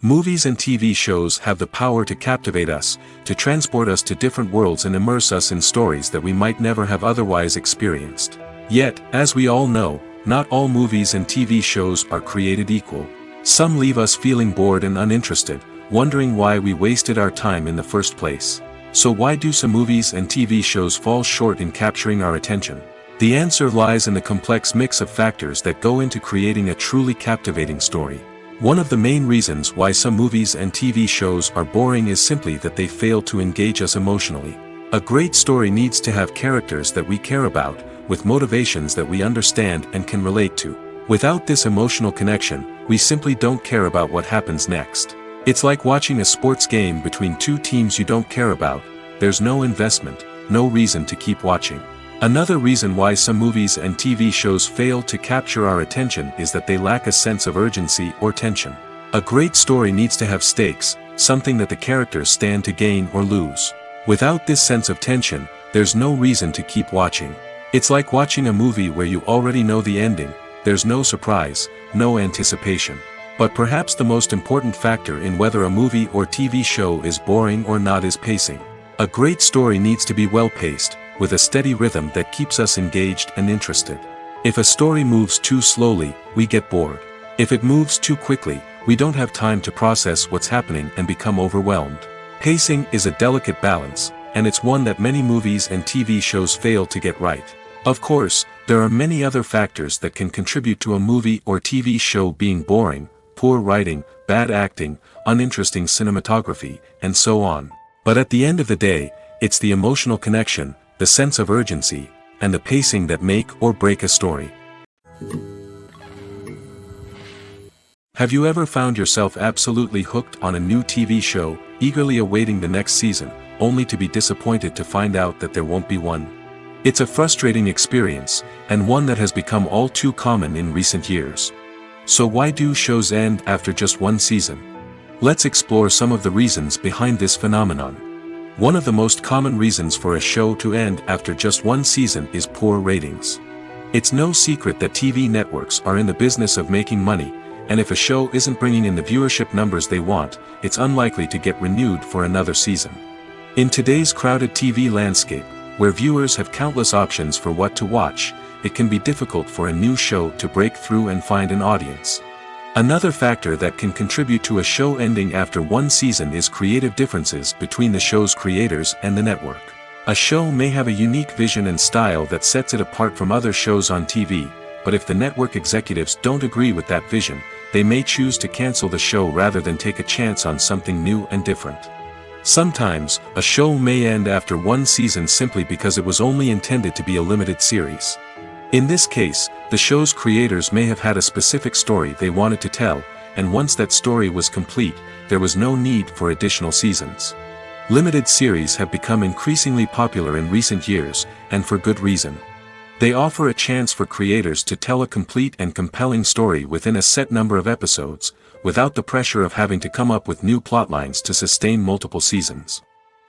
Movies and TV shows have the power to captivate us, to transport us to different worlds and immerse us in stories that we might never have otherwise experienced. Yet, as we all know, not all movies and TV shows are created equal. Some leave us feeling bored and uninterested, wondering why we wasted our time in the first place. So why do some movies and TV shows fall short in capturing our attention? The answer lies in the complex mix of factors that go into creating a truly captivating story. One of the main reasons why some movies and TV shows are boring is simply that they fail to engage us emotionally. A great story needs to have characters that we care about, with motivations that we understand and can relate to. Without this emotional connection, we simply don't care about what happens next. It's like watching a sports game between two teams you don't care about. There's no investment, no reason to keep watching. Another reason why some movies and TV shows fail to capture our attention is that they lack a sense of urgency or tension. A great story needs to have stakes, something that the characters stand to gain or lose. Without this sense of tension, there's no reason to keep watching. It's like watching a movie where you already know the ending. There's no surprise, no anticipation. But perhaps the most important factor in whether a movie or TV show is boring or not is pacing. A great story needs to be well-paced, with a steady rhythm that keeps us engaged and interested. If a story moves too slowly, we get bored. If it moves too quickly, we don't have time to process what's happening and become overwhelmed. Pacing is a delicate balance, and it's one that many movies and TV shows fail to get right. Of course, there are many other factors that can contribute to a movie or TV show being boring: poor writing, bad acting, uninteresting cinematography, and so on. But at the end of the day, it's the emotional connection, the sense of urgency, and the pacing that make or break a story. Have you ever found yourself absolutely hooked on a new TV show, eagerly awaiting the next season, only to be disappointed to find out that there won't be one? It's a frustrating experience, and one that has become all too common in recent years. So why do shows end after just one season? Let's explore some of the reasons behind this phenomenon. One of the most common reasons for a show to end after just one season is poor ratings. It's no secret that TV networks are in the business of making money, and if a show isn't bringing in the viewership numbers they want, it's unlikely to get renewed for another season. In today's crowded TV landscape, where viewers have countless options for what to watch, it can be difficult for a new show to break through and find an audience. Another factor that can contribute to a show ending after one season is creative differences between the show's creators and the network. A show may have a unique vision and style that sets it apart from other shows on TV, but if the network executives don't agree with that vision, they may choose to cancel the show rather than take a chance on something new and different. Sometimes, a show may end after one season simply because it was only intended to be a limited series. In this case, the show's creators may have had a specific story they wanted to tell, and once that story was complete, there was no need for additional seasons. Limited series have become increasingly popular in recent years, and for good reason. They offer a chance for creators to tell a complete and compelling story within a set number of episodes, without the pressure of having to come up with new plotlines to sustain multiple seasons.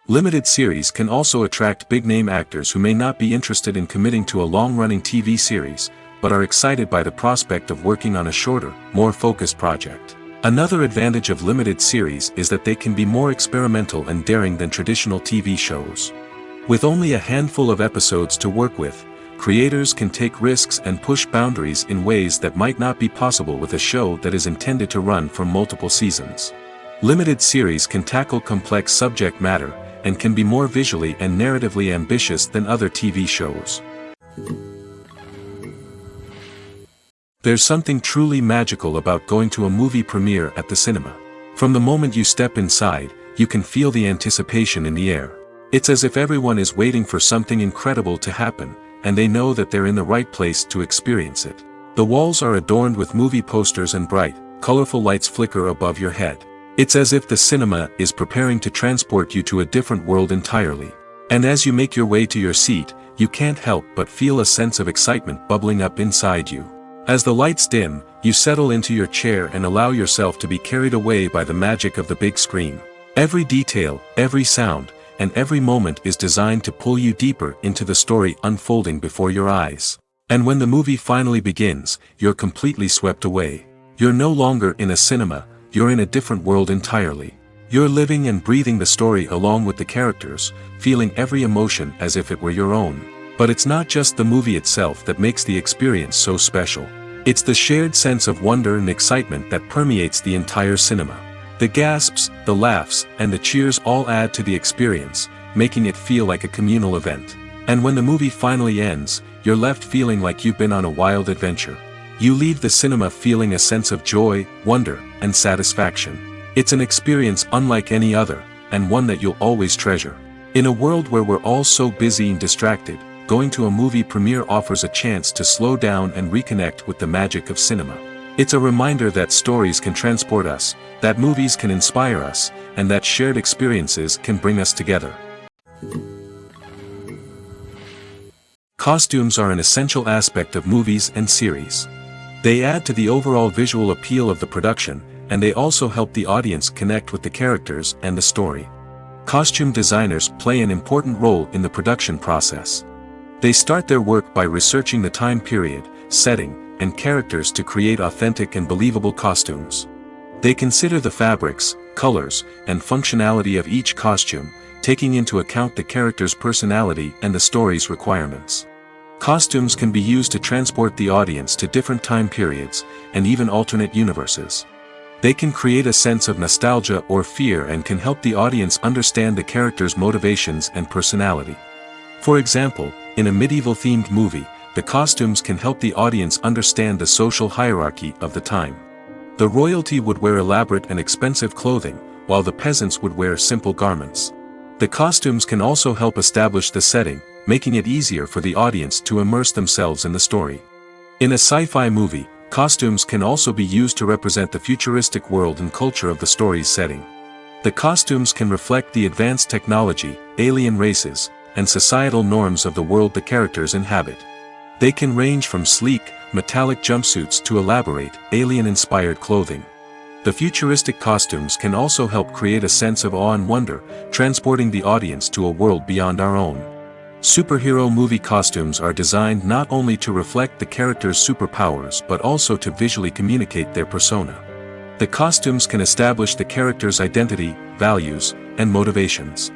Limited series can also attract big-name actors who may not be interested in committing to a long-running TV series, but are excited by the prospect of working on a shorter, more focused project. Another advantage of limited series is that they can be more experimental and daring than traditional TV shows. With only a handful of episodes to work with, creators can take risks and push boundaries in ways that might not be possible with a show that is intended to run for multiple seasons. Limited series can tackle complex subject matter, and can be more visually and narratively ambitious than other TV shows. There's something truly magical about going to a movie premiere at the cinema. From the moment you step inside, you can feel the anticipation in the air. It's as if everyone is waiting for something incredible to happen, and they know that they're in the right place to experience it. The walls are adorned with movie posters and bright, colorful lights flicker above your head. It's as if the cinema is preparing to transport you to a different world entirely. And as you make your way to your seat, you can't help but feel a sense of excitement bubbling up inside you. As the lights dim, you settle into your chair and allow yourself to be carried away by the magic of the big screen. Every detail, every sound, and every moment is designed to pull you deeper into the story unfolding before your eyes. And when the movie finally begins, you're completely swept away. You're no longer in a cinema, you're in a different world entirely. You're living and breathing the story along with the characters, feeling every emotion as if it were your own. But it's not just the movie itself that makes the experience so special. It's the shared sense of wonder and excitement that permeates the entire cinema. The gasps, the laughs, and the cheers all add to the experience, making it feel like a communal event. And when the movie finally ends, you're left feeling like you've been on a wild adventure. You leave the cinema feeling a sense of joy, wonder, and satisfaction. It's an experience unlike any other, and one that you'll always treasure. In a world where we're all so busy and distracted, going to a movie premiere offers a chance to slow down and reconnect with the magic of cinema. It's a reminder that stories can transport us, that movies can inspire us, and that shared experiences can bring us together. Costumes are an essential aspect of movies and series. They add to the overall visual appeal of the production, and they also help the audience connect with the characters and the story. Costume designers play an important role in the production process. They start their work by researching the time period, setting, and characters to create authentic and believable costumes. They consider the fabrics, colors, and functionality of each costume, taking into account the character's personality and the story's requirements. Costumes can be used to transport the audience to different time periods, and even alternate universes. They can create a sense of nostalgia or fear and can help the audience understand the character's motivations and personality. For example, in a medieval-themed movie, the costumes can help the audience understand the social hierarchy of the time. The royalty would wear elaborate and expensive clothing, while the peasants would wear simple garments. The costumes can also help establish the setting, making it easier for the audience to immerse themselves in the story. In a sci-fi movie, costumes can also be used to represent the futuristic world and culture of the story's setting. The costumes can reflect the advanced technology, alien races, and societal norms of the world the characters inhabit. They can range from sleek, metallic jumpsuits to elaborate, alien-inspired clothing. The futuristic costumes can also help create a sense of awe and wonder, transporting the audience to a world beyond our own. Superhero movie costumes are designed not only to reflect the character's superpowers but also to visually communicate their persona. The costumes can establish the character's identity, values, and motivations.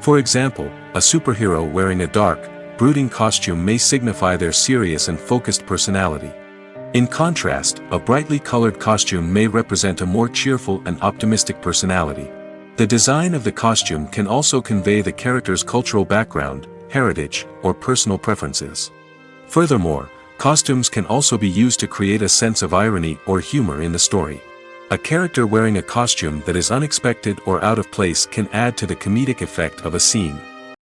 For example, a superhero wearing a dark, brooding costume may signify their serious and focused personality. In contrast, a brightly colored costume may represent a more cheerful and optimistic personality. The design of the costume can also convey the character's cultural background, heritage, or personal preferences. Furthermore, costumes can also be used to create a sense of irony or humor in the story. A character wearing a costume that is unexpected or out of place can add to the comedic effect of a scene.